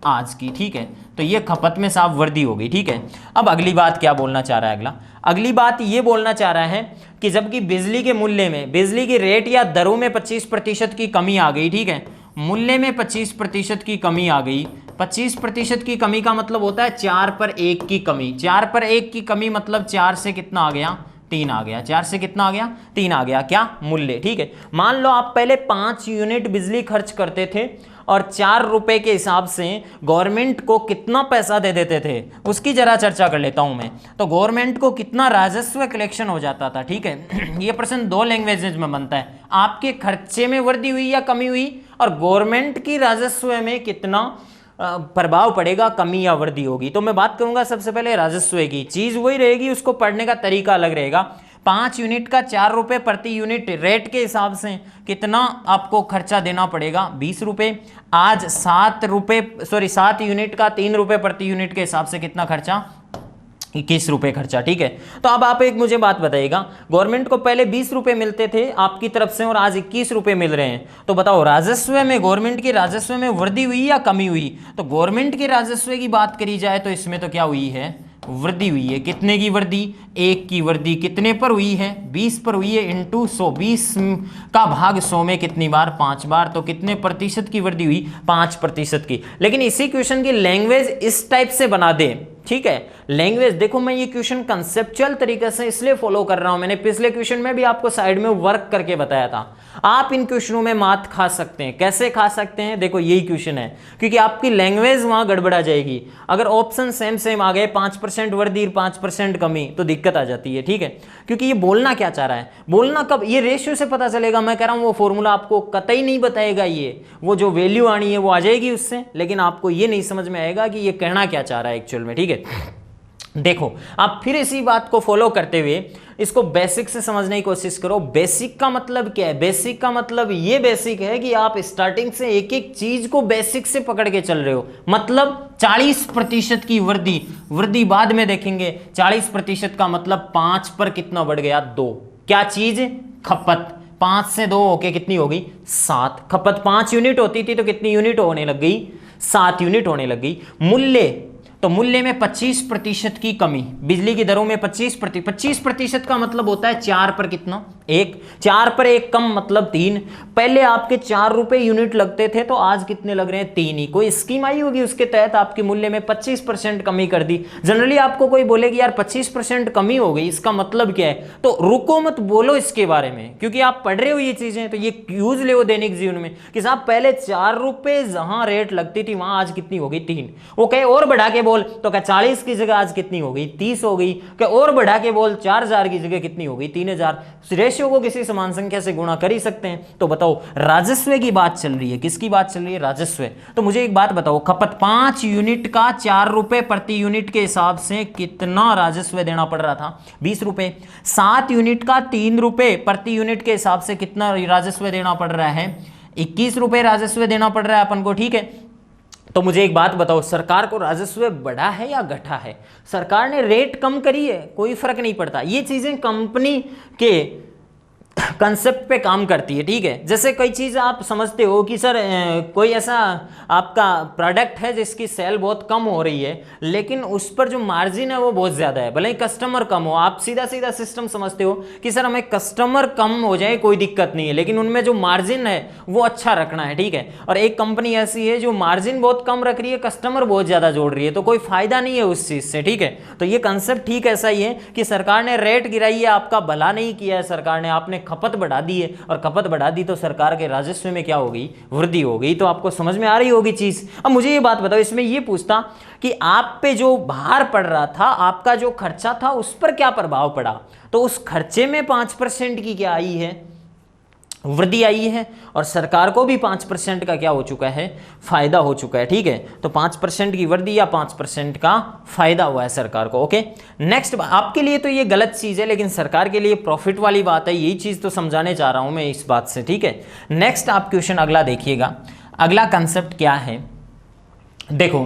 आज की, ठीक है। तो ये खपत में साफ वृद्धि हो गई, ठीक है। अब अगली बात क्या बोलना चाह रहा है, अगली बात ये बोलना चाह रहा है कि जबकि बिजली के मूल्य में, बिजली की रेट या दरों में 25% की कमी आ गई, ठीक है। मूल्य में 25% की कमी आ गई। 25% की कमी का मतलब होता है 4 पर 1 की कमी। 4 पर 1 की कमी मतलब 4 से कितना आ गया, 3 आ गया। 4 से कितना आ गया, 3 आ गया, क्या, मूल्य, ठीक है। मान लो आप पहले 5 यूनिट बिजली खर्च करते थे और 4 रुपए के हिसाब से गवर्नमेंट को कितना पैसा दे देते थे, उसकी जरा चर्चा कर लेता हूं मैं। तो गवर्नमेंट को कितना राजस्व कलेक्शन हो जाता था, ठीक है। ये प्रश्न 2 लैंग्वेजेज में बनता है, आपके खर्चे में वृद्धि हुई या कमी हुई, और गवर्नमेंट की राजस्व में कितना प्रभाव पड़ेगा, कमी या वृद्धि होगी। तो मैं बात करूंगा सबसे पहले राजस्व की, चीज वही रहेगी, उसको पढ़ने का तरीका अलग रहेगा। 5 यूनिट का 4 रुपए प्रति यूनिट रेट के हिसाब से कितना आपको खर्चा देना पड़ेगा, 20 रुपए। आज 7 यूनिट का 3 रुपए प्रति यूनिट के हिसाब से कितना खर्चा, 21 रुपए खर्चा, ठीक है। तो अब आप एक मुझे बात बताइएगा, गवर्नमेंट को पहले 20 रुपए मिलते थे आपकी तरफ से और आज 21 रुपए मिल रहे हैं, तो बताओ राजस्व में, गवर्नमेंट के राजस्व में वृद्धि हुई या कमी हुई। तो गवर्नमेंट के राजस्व की बात करी जाए तो इसमें तो क्या हुई है, वृद्धि हुई है। कितने की वृद्धि, 1 की वृद्धि। कितने पर हुई है, 20 पर हुई है, इंटू 100, 20 का भाग 100 में कितनी बार, 5 बार। तो कितने प्रतिशत की वृद्धि हुई, 5% की। लेकिन इसी क्वेश्चन की लैंग्वेज इस टाइप से बना दे, ठीक है। लैंग्वेज देखो, मैं ये क्वेश्चन कंसेप्चुअल तरीके से इसलिए फॉलो कर रहा हूं, मैंने पिछले क्वेश्चन में भी आपको साइड में वर्क करके बताया था। आप इन क्वेश्चनों में मात खा सकते हैं। कैसे खा सकते हैं, देखो यही क्वेश्चन है, क्योंकि आपकी लैंग्वेज वहां गड़बड़ा जाएगी। अगर ऑप्शन सेम आ गए, 5% वृद्धि 5% कमी, तो दिक्कत आ जाती है, ठीक है। क्योंकि ये बोलना क्या चाह रहा है, बोलना कब, ये रेशियो से पता चलेगा। मैं कह रहा हूं वो फॉर्मूला आपको कतई नहीं बताएगा, ये वो जो वैल्यू आनी है वो आ जाएगी उससे, लेकिन आपको ये नहीं समझ में आएगा कि ये कहना क्या चाह रहा है एक्चुअल में, ठीक है। देखो आप फिर इसी बात को फॉलो करते हुए इसको बेसिक से समझने की कोशिश करो। बेसिक का मतलब क्या है? बेसिक का मतलब ये बेसिक है कि आप स्टार्टिंग से एक एक चीज को बेसिक से पकड़ के चल रहे हो। मतलब 40% की वृद्धि बाद में देखेंगे। 40% का मतलब 5 पर कितना बढ़ गया? 2। क्या चीज? खपत। 5 से 2 होके कितनी होगी? 7। खपत 5 यूनिट होती थी तो कितनी यूनिट होने लग गई? 7 यूनिट होने लग गई। मूल्य, तो मूल्य में 25% की कमी। बिजली की दरों में 25% का मतलब होता है 4 पर कितना? 1। 4 पर 1 कम मतलब 3। पहले आपके 4 रुपए यूनिट लगते थे तो आज कितने लग रहे हैं? 3 ही। कोई स्कीम आई होगी उसके तहत आपके मूल्य में 25% कमी कर दी। जनरली आपको कोई बोलेगी यार 25% कमी हो गई, इसका मतलब क्या है? तो रुको मत, बोलो इसके बारे में, क्योंकि आप पढ़ रहे हो ये चीजें, तो ये यूज ले दैनिक जीवन में कि साहब पहले 4 रुपए जहां रेट लगती थी वहां आज कितनी हो गई? 3। वो कहे और बढ़ा के बोल, तो क्या 40 की जगह आज कितनी हो गई? 30 हो गई। क्या और बढ़ा के बोल, 4000 की जगह कितनी हो गई? 3000। रेशियो को किसी समान संख्या से गुणा कर ही सकते हैं। तो बताओ, राजस्व की बात चल रही है। किसकी बात चल रही है? राजस्व। तो मुझे एक बात बताओ, खपत 5 यूनिट का 4 रुपए प्रति यूनिट के हिसाब से कितना राजस्व देना पड़ रहा था? 20 रुपए। 7 यूनिट का 3 रुपए प्रति यूनिट के हिसाब से कितना राजस्व देना पड़ रहा है? 21 रुपए राजस्व देना पड़ रहा है अपन को, ठीक है। तो मुझे एक बात बताओ, सरकार को राजस्व बढ़ा है या घटा है? सरकार ने रेट कम करी है, कोई फर्क नहीं पड़ता। ये चीजें कंपनी के कंसेप्ट पे काम करती है, ठीक है। जैसे कई चीज़ आप समझते हो कि सर कोई ऐसा आपका प्रोडक्ट है जिसकी सेल बहुत कम हो रही है, लेकिन उस पर जो मार्जिन है वो बहुत ज़्यादा है, भले ही कस्टमर कम हो। आप सीधा सीधा सिस्टम समझते हो कि सर हमें कस्टमर कम हो जाए कोई दिक्कत नहीं है, लेकिन उनमें जो मार्जिन है वो अच्छा रखना है, ठीक है। और एक कंपनी ऐसी है जो मार्जिन बहुत कम रख रही है, कस्टमर बहुत ज़्यादा जोड़ रही है, तो कोई फायदा नहीं है उस चीज़ से, ठीक है। तो ये कंसेप्ट ठीक ऐसा ही है कि सरकार ने रेट गिराई है, आपका भला नहीं किया है सरकार ने, आपने खपत बढ़ा दी है, और खपत बढ़ा दी तो सरकार के राजस्व में क्या हो गई? वृद्धि हो गई। तो आपको समझ में आ रही होगी चीज। अब मुझे ये बात बताओ, इसमें ये पूछता कि आप पे जो भार पड़ रहा था, आपका जो खर्चा था, उस पर क्या प्रभाव पड़ा? तो उस खर्चे में 5% की क्या आई है? वृद्धि आई है, और सरकार को भी 5% का क्या हो चुका है? फायदा हो चुका है, ठीक है। तो 5% की वृद्धि या 5% का फायदा हुआ है सरकार को, ओके। नेक्स्ट, आपके लिए तो ये गलत चीज है, लेकिन सरकार के लिए प्रॉफिट वाली बात है, यही चीज तो समझाने चाह रहा हूं मैं इस बात से, ठीक है। नेक्स्ट आप क्वेश्चन अगला देखिएगा। अगला कंसेप्ट क्या है? देखो,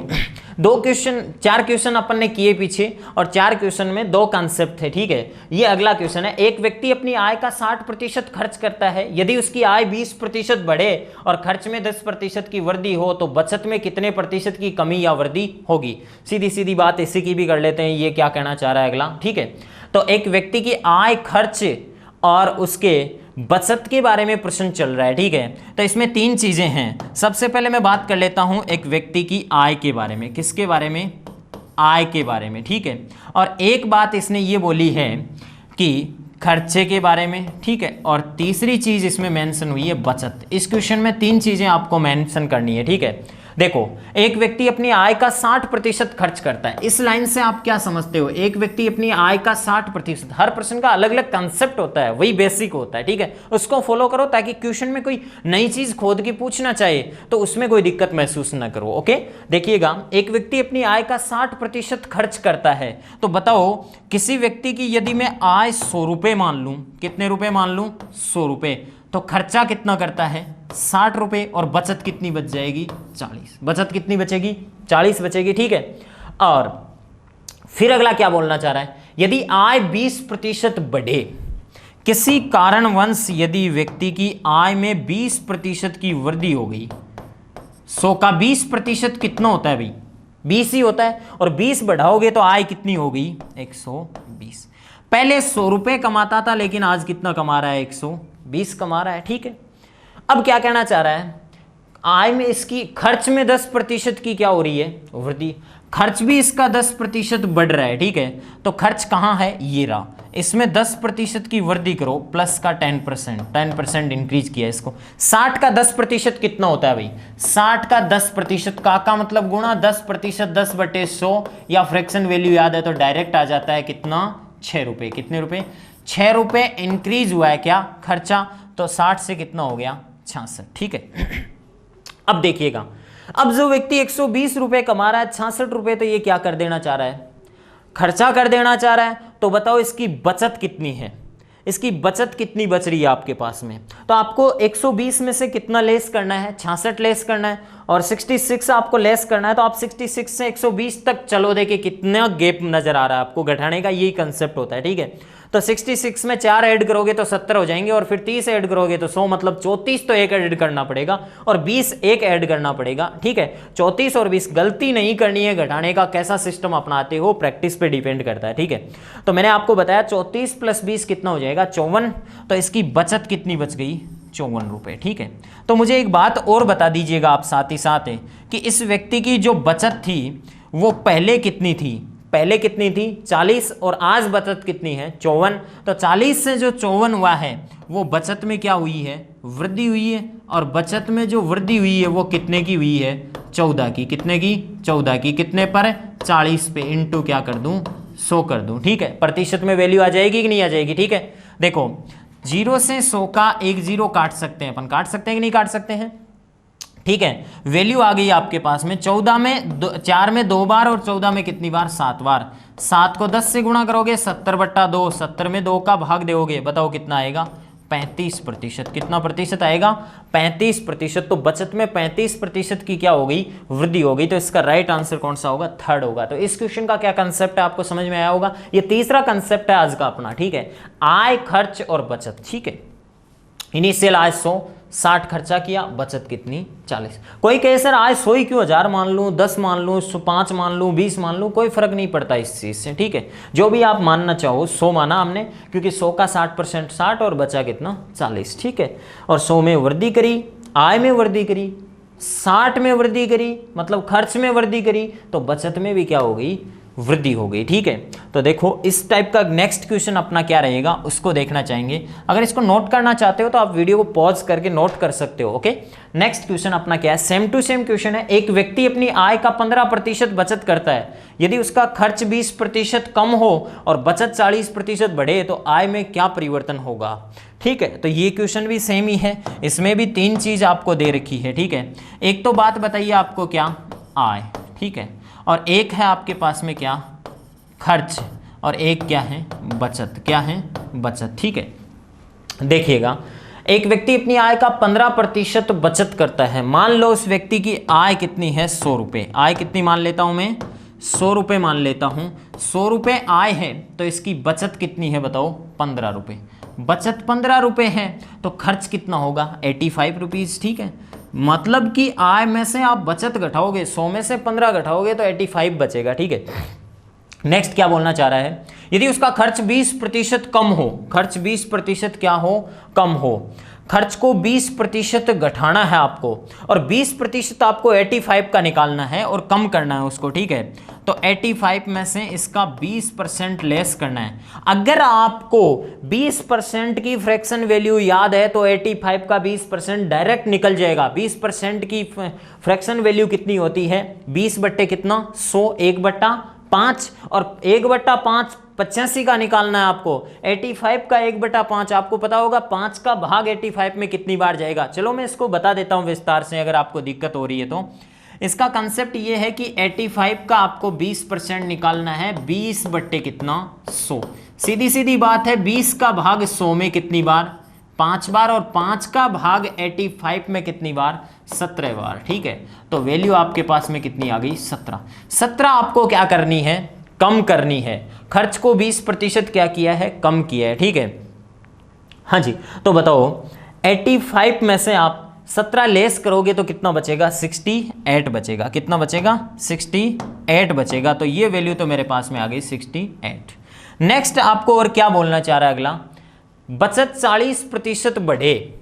4 क्वेश्चन अपन ने किए पीछे, और 4 क्वेश्चन में 2 कॉन्सेप्ट थे, ठीक है। ये अगला क्वेश्चन है। एक व्यक्ति अपनी आय का 60% खर्च करता है। यदि उसकी आय 20% बढ़े और खर्च में 10% की वृद्धि हो तो बचत में कितने प्रतिशत की कमी या वृद्धि होगी? सीधी सीधी बात इसी की भी कर लेते हैं, ये क्या कहना चाह रहा है अगला, ठीक है। तो एक व्यक्ति की आय, खर्च और उसके बचत के बारे में प्रश्न चल रहा है, ठीक है। तो इसमें 3 चीजें हैं। सबसे पहले मैं बात कर लेता हूं एक व्यक्ति की आय के बारे में। किसके बारे में? आय के बारे में, ठीक है। और एक बात इसने ये बोली है कि खर्चे के बारे में, ठीक है। और तीसरी चीज इसमें मेंशन हुई है बचत। इस क्वेश्चन में 3 चीजें आपको मेंशन करनी है, ठीक है। देखो, एक व्यक्ति अपनी आय का 60% खर्च करता है। इस लाइन से आप क्या समझते हो? एक व्यक्ति अपनी आय का 60%, हर पर्सन का अलग अलग कंसेप्ट होता है, वही बेसिक होता है, ठीक है। उसको फॉलो करो ताकि क्वेश्चन में कोई नई चीज खोद के पूछना चाहे तो उसमें कोई दिक्कत महसूस ना करो, ओके। देखिएगा, एक व्यक्ति अपनी आय का 60% खर्च करता है, तो बताओ किसी व्यक्ति की यदि मैं आय 100 रुपए मान लूं, कितने रुपए मान लूं? 100 रुपए, तो खर्चा कितना करता है? 60 रुपए, और बचत कितनी बच जाएगी? 40। बचत कितनी बचेगी? 40 बचेगी, ठीक है। और फिर अगला क्या बोलना चाह रहा है? यदि आय 20% बढ़े, किसी कारणवश यदि व्यक्ति की आय में 20% की वृद्धि हो गई, 100 का 20% कितना होता है भाई? 20 ही होता है, और 20 बढ़ाओगे तो आय कितनी हो गई? 120। पहले 100 रुपए कमाता था, लेकिन आज कितना कमा रहा है? 120 कमा रहा है, ठीक है। अब क्या कहना चाह रहा है? आय में इसकी, खर्च में 10% की क्या हो रही है? वृद्धि। खर्च भी इसका 10% बढ़ रहा है, ठीक है। तो खर्च कहां है? ये रहा। इसमें 10% की वृद्धि करो, प्लस का 10% इंक्रीज किया इसको। 60 का 10% कितना होता है भाई? 60 का 10% का मतलब गुणा 10%, 10/100, या फ्रैक्शन वैल्यू याद है तो डायरेक्ट आ जाता है कितना? 6 रुपए। कितने रुपए? 6 रुपए इंक्रीज हुआ है क्या? खर्चा। तो 60 से कितना हो गया? 66, ठीक है। अब देखिएगा, अब जो व्यक्ति 120 रुपए कमा रहा है, 66 रुपए तो ये क्या कर देना चाह रहा है? खर्चा कर देना चाह रहा है, तो बताओ इसकी बचत कितनी है, इसकी बचत कितनी बच रही है आपके पास में। तो आपको 120 में से कितना लेस करना है, 66 लेस करना है, और 66 आपको लेस करना है। तो आप 66 से 120 तक चलो, देखिए कितना गैप नजर आ रहा है आपको, घटाने का यही कंसेप्ट होता है, ठीक है। तो 66 में 4 ऐड करोगे तो 70 हो जाएंगे, और फिर 30 ऐड करोगे तो 100, मतलब 34 तो एक ऐड करना पड़ेगा और 20 एक ऐड करना पड़ेगा, ठीक है। 34 और 20 गलती नहीं करनी है, घटाने का कैसा सिस्टम अपनाते हो प्रैक्टिस पे डिपेंड करता है, ठीक है। तो मैंने आपको बताया 34 + 20 कितना हो जाएगा, 54। तो इसकी बचत कितनी बच गई, 54 रुपए, ठीक है। तो मुझे एक बात और बता दीजिएगा आप साथ ही साथ कि इस व्यक्ति की जो बचत थी वो पहले कितनी थी, पहले कितनी थी 40, और आज बचत कितनी है 54। तो 40 से जो 54 हुआ है वो बचत में क्या हुई है, वृद्धि हुई है, और बचत में जो वृद्धि हुई है वो कितने की हुई है, 14 की। कितने की, 14 की। कितने पर, 40 पे इंटू क्या कर दूं, 100 कर दूं, ठीक है। प्रतिशत में वैल्यू आ जाएगी कि नहीं आ जाएगी, ठीक है। देखो 0 से 100 का एक 0 काट सकते हैं अपन, काट सकते हैं कि नहीं काट सकते हैं, ठीक है। वैल्यू आ गई आपके पास में 14 में 4 में 2 बार, और 14 में कितनी बार, 7 बार। 7 को 10 से गुणा करोगे 70/2, 70 में 2 का भाग दोगे, बताओ कितना आएगा, 35%। कितना प्रतिशत आएगा, 35%। तो बचत में 35% की क्या हो गई, वृद्धि हो गई। तो इसका राइट आंसर कौन सा होगा, थर्ड होगा। तो इस क्वेश्चन का क्या कंसेप्ट है आपको समझ में आया होगा। ये तीसरा कंसेप्ट है आज का अपना, ठीक है। आय, खर्च और बचत, ठीक है। इनिशियल आय 100, 60 खर्चा किया, बचत कितनी, 40। कोई कहे सर आय 100 ही क्यों, 1000 मान लूँ, 10 मान लूँ, 5 मान लूँ, 20 मान लूँ, कोई फर्क नहीं पड़ता इस चीज़ से, ठीक है। जो भी आप मानना चाहो, 100 माना हमने, क्योंकि 100 का 60% 60 और बचा कितना, 40, ठीक है। और 100 में वृद्धि करी, आय में वृद्धि करी, 60 में वृद्धि करी, मतलब खर्च में वृद्धि करी, तो बचत में भी क्या हो गई, वृद्धि हो गई, ठीक है। तो देखो इस टाइप का नेक्स्ट क्वेश्चन अपना क्या रहेगा उसको देखना चाहेंगे। अगर इसको नोट करना चाहते हो तो आप वीडियो को पॉज करके नोट कर सकते हो, ओके। नेक्स्ट क्वेश्चन अपना क्या है, सेम टू सेम क्वेश्चन है। एक व्यक्ति अपनी आय का 15% बचत करता है, यदि उसका खर्च 20% कम हो और बचत 40% बढ़े तो आय में क्या परिवर्तन होगा, ठीक है। तो ये क्वेश्चन भी सेम ही है, इसमें भी 3 चीज आपको दे रखी है, ठीक है। एक तो बात बताइए आपको क्या, आय, ठीक है, और एक है आपके पास में क्या, खर्च, और एक क्या है, बचत। क्या है, बचत, ठीक है। देखिएगा एक व्यक्ति अपनी आय का 15% बचत करता है। मान लो उस व्यक्ति की आय कितनी है, 100 रुपये। आय कितनी मान लेता हूं मैं, 100 रुपये मान लेता हूं। 100 रुपये आय है तो इसकी बचत कितनी है बताओ, 15 रुपये। बचत 15 रुपये है तो खर्च कितना होगा, 85 रुपीज़, ठीक है। मतलब कि आय में से आप बचत घटाओगे, 100 में से 15 घटाओगे तो 85 बचेगा, ठीक है। नेक्स्ट क्या बोलना चाह रहा है, यदि उसका खर्च 20% कम हो, खर्च 20% क्या हो, कम हो, खर्च को 20% घटाना है आपको, और 20% आपको 85 का निकालना है और कम करना है उसको, ठीक है। तो 85 में से इसका 20% लेस करना है। अगर आपको 20% की फ्रैक्शन वैल्यू याद है तो 85 का 20% डायरेक्ट निकल जाएगा। 20% की फ्रैक्शन वैल्यू कितनी होती है, 20 बट्टे कितना, 100, 1/5, और 1/5 85 का निकालना है आपको। 85 का 1/5 आपको पता होगा 5 का भाग 85 में कितनी बार जाएगा। चलो मैं इसको बता देता हूं विस्तार से, अगर आपको दिक्कत हो रही है तो। इसका कंसेप्ट ये है कि 85 का आपको 20% निकालना है, 20 बट्टे कितना, 100। सीधी सीधी बात है, 20 का भाग 100 में कितनी बार, 5 बार, और 5 का भाग 85 में कितनी बार, 17 बार, ठीक है। तो वैल्यू आपके पास में कितनी आ गई, 17। 17 आपको क्या करनी है, कम करनी है। खर्च को 20% क्या किया है, कम किया है, ठीक है। हाँ जी, तो बताओ 85 में से आप 17 लेस करोगे तो कितना बचेगा, 68 बचेगा। कितना बचेगा, 68 बचेगा। तो ये वैल्यू तो मेरे पास में आ गई 68। नेक्स्ट आपको और क्या बोलना चाह रहा है अगला, बचत 40% बढ़े।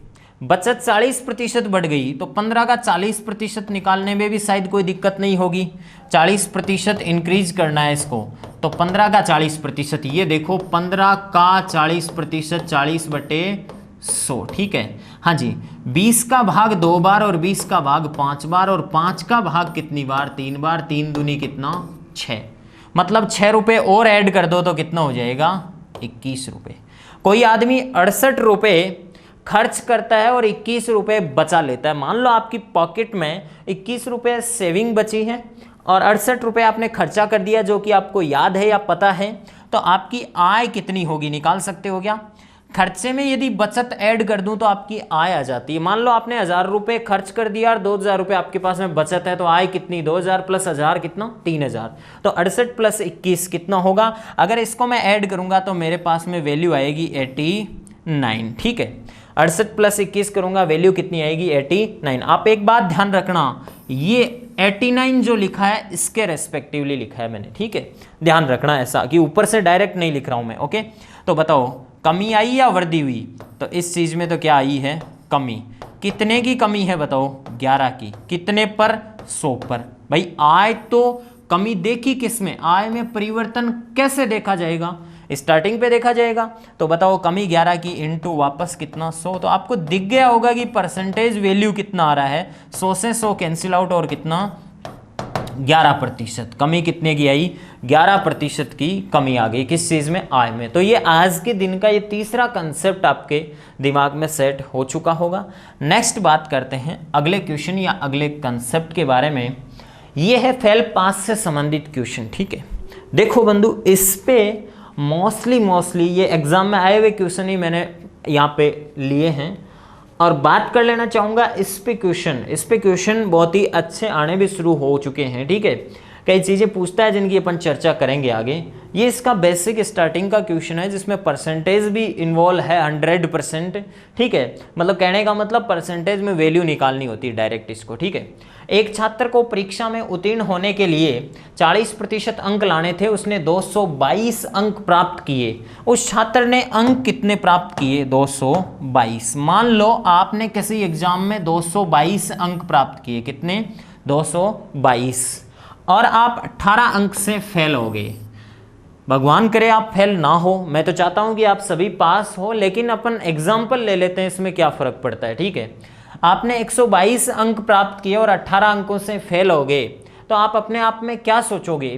बचत 40% बढ़ गई तो 15 का 40% निकालने में भी शायद कोई दिक्कत नहीं होगी। 40% इंक्रीज करना है इसको, तो 15 का 40%, ये देखो 15 का 40%, 40/100, ठीक है। हाँ जी, 20 का भाग 2 बार और 20 का भाग 5 बार, और 5 का भाग कितनी बार, 3 बार। 3 दूनी कितना, 6। मतलब 6 रुपये और ऐड कर दो तो कितना हो जाएगा, 21 रुपये। कोई आदमी 68 रुपये खर्च करता है और 21 रुपये बचा लेता है। मान लो आपकी पॉकेट में 21 रुपये सेविंग बची है और 68 रुपये आपने खर्चा कर दिया, जो कि आपको याद है या पता है, तो आपकी आय कितनी होगी निकाल सकते हो क्या? खर्चे में यदि बचत ऐड कर दूं तो आपकी आय आ जाती है। मान लो आपने 1000 रुपये खर्च कर दिया और 2000 रुपये आपके पास में बचत है, तो आय कितनी? 2000 प्लस 1000 कितना? 3000। तो 68 प्लस 21 कितना होगा? अगर इसको मैं ऐड करूंगा तो मेरे पास में वैल्यू आएगी 89। ठीक है, 68 प्लस 21 करूंगा, वैल्यू कितनी आएगी? 89। आप एक बात ध्यान रखना, ये 89 जो लिखा है इसके रेस्पेक्टिवली लिखा है मैंने। ठीक है, ध्यान रखना ऐसा कि ऊपर से डायरेक्ट नहीं लिख रहा हूं मैं। ओके, तो बताओ कमी आई या वृद्धि हुई? तो इस चीज में तो क्या आई है? कमी। कितने की कमी है बताओ? 11 की। कितने पर? 100 पर। भाई आय तो कमी देखी किस में? आय में परिवर्तन कैसे देखा जाएगा? स्टार्टिंग पे देखा जाएगा। तो बताओ कमी 11 की इंटू वापस कितना? 100। तो आपको दिख गया होगा कि परसेंटेज वैल्यू कितना आ रहा है। 100 से 100 कैंसिल आउट और कितना? 11%। कमी कितने की आई? 11% की कमी आ गई। किस चीज़ में? आय में। तो ये आज के दिन का ये तीसरा कंसेप्ट आपके दिमाग में सेट हो चुका होगा। नेक्स्ट बात करते हैं अगले क्वेश्चन या अगले कंसेप्ट के बारे में। ये है फेल पास से संबंधित क्वेश्चन। ठीक है, देखो बंधु, इस पे मोस्टली ये एग्जाम में आए हुए क्वेश्चन ही मैंने यहाँ पे लिए हैं और बात कर लेना चाहूँगा इस पे क्वेश्चन बहुत ही अच्छे आने भी शुरू हो चुके हैं। ठीक है, कई चीज़ें पूछता है जिनकी अपन चर्चा करेंगे आगे। ये इसका बेसिक स्टार्टिंग का क्वेश्चन है जिसमें परसेंटेज भी इन्वॉल्व है 100%। ठीक है, मतलब कहने का मतलब परसेंटेज में वैल्यू निकालनी होती है डायरेक्ट इसको। ठीक है, एक छात्र को परीक्षा में उत्तीर्ण होने के लिए 40% अंक लाने थे, उसने 222 अंक प्राप्त किए। उस छात्र ने अंक कितने प्राप्त किए? 222। मान लो आपने किसी एग्जाम में 222 अंक प्राप्त किए। कितने? 222। और आप 18 अंक से फेल हो गए। भगवान करे आप फेल ना हो, मैं तो चाहता हूं कि आप सभी पास हो, लेकिन अपन एग्जाम्पल ले लेते हैं, इसमें क्या फर्क पड़ता है। ठीक है, आपने 122 अंक प्राप्त किए और 18 अंकों से फेल हो गए, तो आप अपने आप में क्या सोचोगे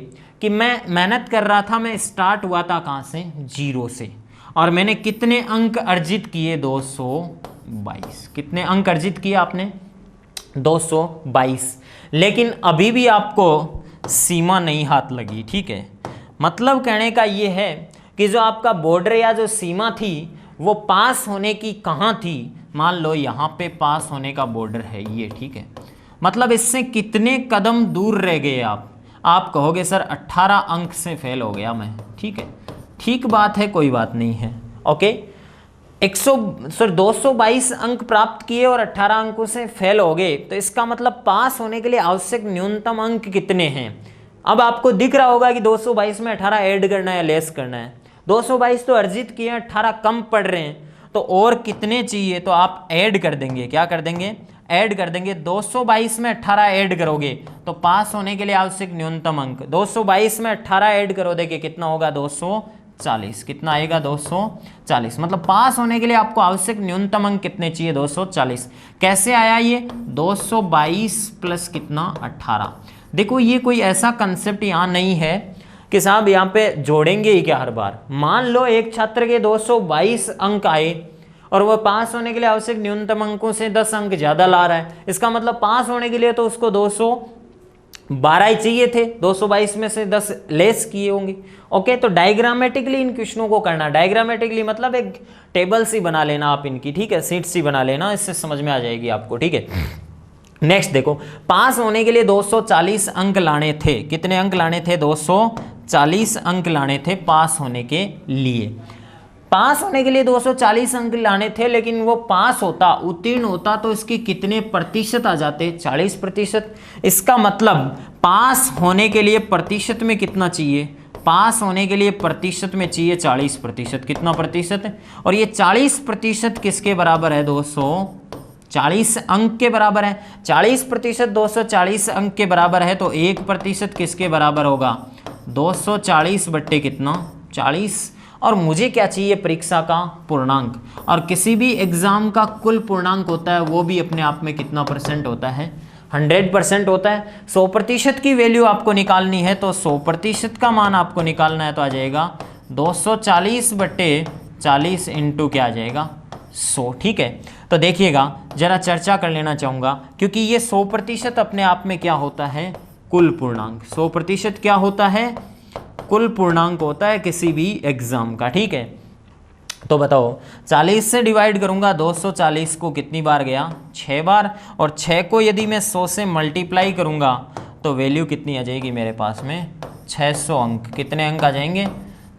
कि मैं मेहनत कर रहा था, मैं स्टार्ट हुआ था कहाँ से? 0 से, और मैंने कितने अंक अर्जित किए? 222। कितने अंक अर्जित किए आपने? 222। लेकिन अभी भी आपको सीमा नहीं हाथ लगी। ठीक है, मतलब कहने का ये है कि जो आपका बॉर्डर या जो सीमा थी वो पास होने की कहाँ थी? मान लो यहाँ पे पास होने का बॉर्डर है ये। ठीक है, मतलब इससे कितने कदम दूर रह गए आप कहोगे सर 18 अंक से फेल हो गया मैं। ठीक है, ठीक बात है, कोई बात नहीं है। ओके, 222 अंक प्राप्त किए और 18 अंकों से फेल हो गए, तो इसका मतलब पास होने के लिए आवश्यक न्यूनतम अंक कितने हैं? अब आपको दिख रहा होगा कि 222 में 18 ऐड करना है या लेस करना है। 222 तो अर्जित किए, 18 कम पड़ रहे हैं, तो और कितने चाहिए? तो आप ऐड कर देंगे। क्या कर देंगे? ऐड कर देंगे। 222 में 18 ऐड करोगे तो पास होने के लिए आवश्यक न्यूनतम अंक, 222 में 18 ऐड करो, देखिए कितना होगा? 240। कितना आएगा? 240। मतलब पास होने के लिए आपको आवश्यक न्यूनतम अंक कितने चाहिए? 240। कैसे आया ये? 222 प्लस कितना? 18। देखो ये कोई ऐसा कंसेप्ट यहाँ नहीं है कि साहब यहाँ पे जोड़ेंगे ही क्या हर बार। मान लो एक छात्र के 222 अंक आए और वह पास होने के लिए आवश्यक न्यूनतम अंकों से 10 अंक ज्यादा ला रहा है, इसका मतलब पास होने के लिए तो उसको 212 ही चाहिए थे, 222 में से 10 लेस किए होंगे। ओके, तो डायग्रामेटिकली इन क्वेश्चनों को करना। डायग्रामेटिकली मतलब एक टेबल सी बना लेना आप इनकी। ठीक है, सीट सी बना लेना, इससे समझ में आ जाएगी आपको। ठीक है, नेक्स्ट देखो, पास होने के लिए 240 अंक लाने थे। कितने अंक लाने थे? 240 अंक लाने थे पास होने के लिए। पास होने के लिए 240 अंक लाने थे, लेकिन वो पास होता, उत्तीर्ण होता, तो इसके कितने प्रतिशत आ जाते? 40%। इसका मतलब पास होने के लिए प्रतिशत में कितना चाहिए? पास होने के लिए प्रतिशत में चाहिए 40%। कितना प्रतिशत? और ये 40% किसके बराबर है? 240 अंक के बराबर है। 40% 240 अंक के बराबर है, तो 1% किसके बराबर होगा? 240 बट्टे कितना? 40। और मुझे क्या चाहिए? परीक्षा का पूर्णांक। और किसी भी एग्जाम का कुल पूर्णांक होता है वो भी अपने आप में कितना परसेंट होता है? 100% होता है। 100% की वैल्यू आपको निकालनी है, तो 100% का मान आपको निकालना है, तो आ जाएगा 240 बट्टे 40 इंटू क्या आ जाएगा? 100। ठीक है, तो देखिएगा जरा चर्चा कर लेना चाहूँगा, क्योंकि ये 100% अपने आप में क्या होता है? कुल पूर्णांक। 100% क्या होता है? कुल पूर्णांक होता है किसी भी एग्जाम का, ठीक है। तो बताओ 40 से डिवाइड करूंगा 240 को कितनी बार गया? 6 बार। और 6 को यदि मैं 100 से मल्टीप्लाई करूंगा तो वैल्यू कितनी आ जाएगी मेरे पास में? 600 अंक। कितने अंक आ जाएंगे?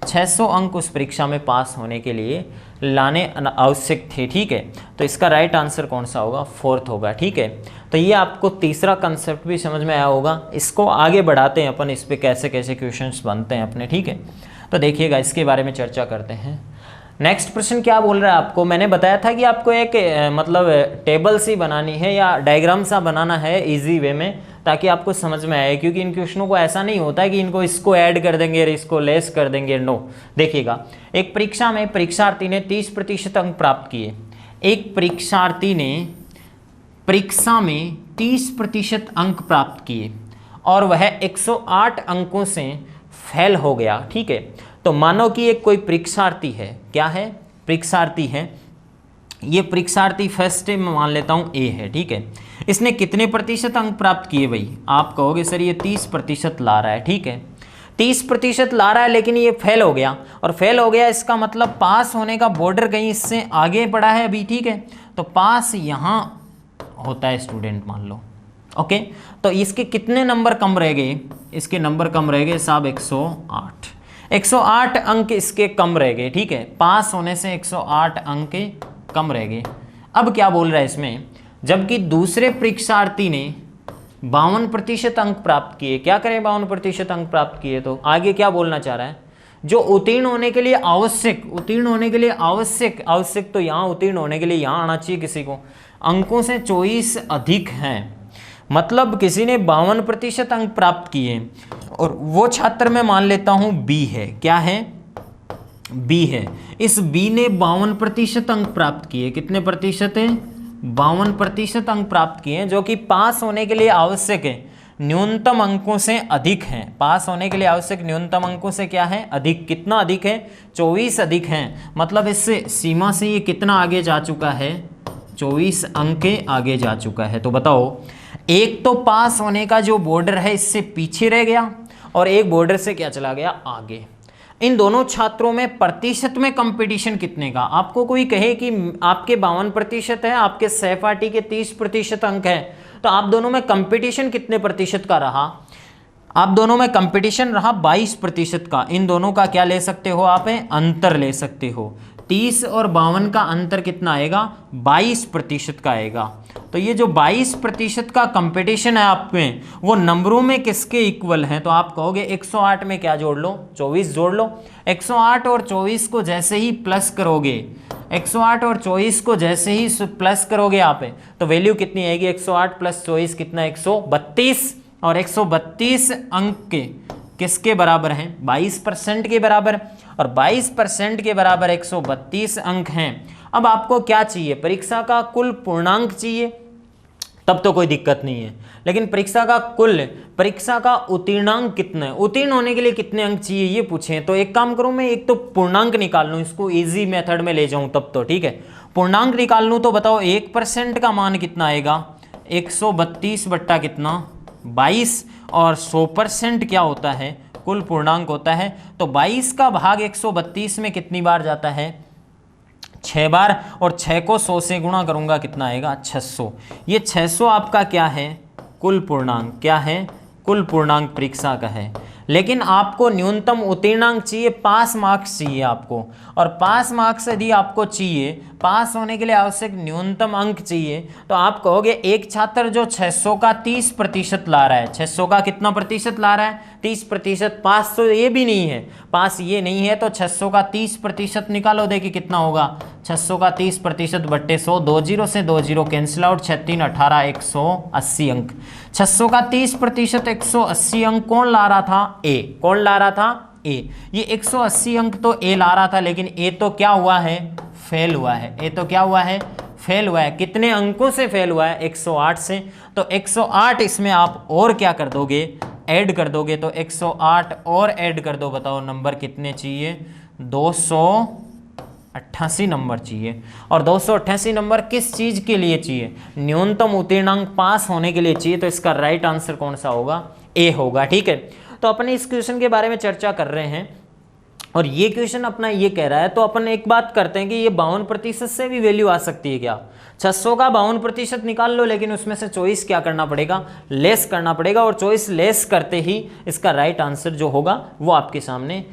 600 अंक उस परीक्षा में पास होने के लिए लाने आवश्यक थे, ठीक है। तो इसका राइट आंसर कौन सा होगा? 4th होगा, ठीक है। तो ये आपको तीसरा कंसेप्ट भी समझ में आया होगा। इसको आगे बढ़ाते हैं अपन, इस पे कैसे कैसे क्वेश्चंस बनते हैं अपने, ठीक है। तो देखिएगा इसके बारे में चर्चा करते हैं। नेक्स्ट प्रश्न क्या बोल रहा है आपको? मैंने बताया था कि आपको एक मतलब टेबल सी बनानी है या डायग्राम सा बनाना है इजी वे में, ताकि आपको समझ में आए, क्योंकि इन क्वेश्चनों को ऐसा नहीं होता है कि इनको इसको ऐड कर देंगे और इसको लेस कर देंगे। नो, देखिएगा एक परीक्षा में परीक्षार्थी ने 30% अंक प्राप्त किए। एक परीक्षार्थी ने परीक्षा में 30% अंक प्राप्त किए और वह 108 अंकों से फेल हो गया, ठीक है। तो मानो कि एक कोई परीक्षार्थी है, क्या है? परीक्षार्थी है। ये परीक्षार्थी फर्स्ट में मान लेता हूं ए है, ठीक है। इसने कितने प्रतिशत अंक प्राप्त किए भाई? आप कहोगे सर ये 30% ला रहा है, ठीक है। 30% ला रहा है लेकिन ये फेल हो गया, और फेल हो गया इसका मतलब पास होने का बॉर्डर कहीं इससे आगे बढ़ा है अभी, ठीक है। तो पास यहाँ होता है स्टूडेंट, मान लो, ओके। तो इसके कितने नंबर कम रह गए? इसके नंबर कम रह गए साहब 108। 108 अंक इसके कम रह गए, ठीक है। पास होने से 108 अंक कम रह गए। अब क्या बोल रहा है इसमें? जबकि दूसरे परीक्षार्थी ने 52% अंक प्राप्त किए। क्या करें? 52% अंक प्राप्त किए। तो आगे क्या बोलना चाह रहा है? जो उत्तीर्ण होने के लिए आवश्यक, उत्तीर्ण होने के लिए आवश्यक, आवश्यक तो यहाँ उत्तीर्ण होने के लिए यहाँ आना चाहिए किसी को, अंकों से 24 अधिक हैं। मतलब किसी ने 52% अंक प्राप्त किए और वो छात्र मैं मान लेता हूं बी है। क्या है? बी है। इस बी ने 52% अंक प्राप्त किए। कितने प्रतिशत हैं? 52% अंक प्राप्त किए, जो कि पास होने के लिए आवश्यक है न्यूनतम अंकों से अधिक हैं। पास होने के लिए आवश्यक न्यूनतम अंकों से क्या है? अधिक। कितना अधिक है? 24 अधिक हैं। मतलब इससे सीमा से ये कितना आगे जा चुका है? 24 अंक के आगे जा चुका है। तो बताओ, एक तो पास होने का जो बॉर्डर है इससे पीछे रह गया और एक बॉर्डर से क्या चला गया? आगे। इन दोनों छात्रों में प्रतिशत में कंपटीशन कितने का? आपको कोई कहे कि आपके 52% है, आपके सहपाठी के 30% अंक है, तो आप दोनों में कंपटीशन कितने प्रतिशत का रहा? आप दोनों में कंपटीशन रहा 22% का। इन दोनों का क्या ले सकते हो आप? अंतर ले सकते हो। 30 और 52 का अंतर कितना आएगा? 22% का आएगा। तो ये जो 22% का कंपटीशन है आप में, वो नंबरों में किसके इक्वल है? तो आप कहोगे 108 में क्या जोड़ लो? 24 जोड़ लो। 108 और 24 को जैसे ही प्लस करोगे, 108 और 24 को जैसे ही प्लस करोगे आप, तो वैल्यू कितनी आएगी? 108 प्लस 24 कितना? 132। और 132 अंक के किसके बराबर हैं? 22% के बराबर। और 22% के बराबर 132 अंक हैं। अब आपको क्या चाहिए? परीक्षा का कुल पूर्णांक चाहिए, तब तो कोई दिक्कत नहीं है। लेकिन परीक्षा का कुल, परीक्षा का उत्तीर्णांक कितना है? उत्तीर्ण होने के लिए कितने अंक चाहिए ये पूछें, तो एक काम करूं मैं, एक तो पूर्णांक निकाल लूं, इसको इजी मेथड में ले जाऊं तब तो, ठीक है। पूर्णांक निकाल लूं तो बताओ 1% का मान कितना आएगा? 132 बट्टा कितना? 22। और 100% क्या होता है? कुल पूर्णांक होता है। तो 22 का भाग 132 में कितनी बार जाता है? 6 बार। और 6 को 100 से गुणा करूंगा, कितना आएगा? 600। ये 600 आपका क्या है? कुल पूर्णांक। क्या है? कुल पूर्णांक परीक्षा का है। लेकिन आपको न्यूनतम उत्तीर्णांक चाहिए, पास मार्क्स चाहिए आपको। और पास मार्क्स यदि आपको चाहिए, पास होने के लिए आवश्यक न्यूनतम अंक चाहिए, तो आप कहोगे एक छात्र जो 600 का 30% ला रहा है, 600 का कितना प्रतिशत ला रहा है? 30%। पास तो ये भी नहीं है, पास ये नहीं है, तो 600 का 30% निकालो, देखिए कितना होगा? 600 का 30% बट्टे 100, 2 0 से 2 0 कैंसिल आउट, 6 3 18, 180 अंक। 600 का 30% 180 अंक कौन ला रहा था? ए। कौन ला रहा था? ए। ये 180 अंक तो ए ला रहा था, लेकिन ए तो क्या हुआ है? फेल हुआ है। ए तो क्या हुआ है? फेल हुआ है। कितने अंकों से फेल हुआ है? 108 से। तो 108 इसमें आप और क्या कर दोगे? ऐड कर दोगे। तो 108 और ऐड कर दो, बताओ नंबर कितने चाहिए? 288 नंबर चाहिए। और 288 नंबर किस चीज के लिए चाहिए? न्यूनतम उत्तीर्णांक पास होने के लिए चाहिए। तो इसका राइट आंसर कौन सा होगा? ए होगा, ठीक है। तो अपन इस क्वेश्चन के बारे में चर्चा कर रहे हैं और ये क्वेश्चन अपना ये कह रहा है, तो अपन एक बात करते हैं कि ये 52% से भी वैल्यू आ सकती है क्या? 600 का 52% निकाल लो, लेकिन उसमें से चॉइस क्या करना पड़ेगा? लेस करना पड़ेगा, और चॉइस लेस करते ही इसका राइट आंसर जो होगा वो आपके सामने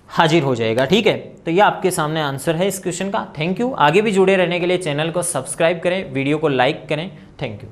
हाजिर हो जाएगा, ठीक है। तो ये आपके सामने आंसर है इस क्वेश्चन का। Thank you. आगे भी जुड़े रहने के लिए चैनल को सब्सक्राइब करें, वीडियो को लाइक करें। Thank you.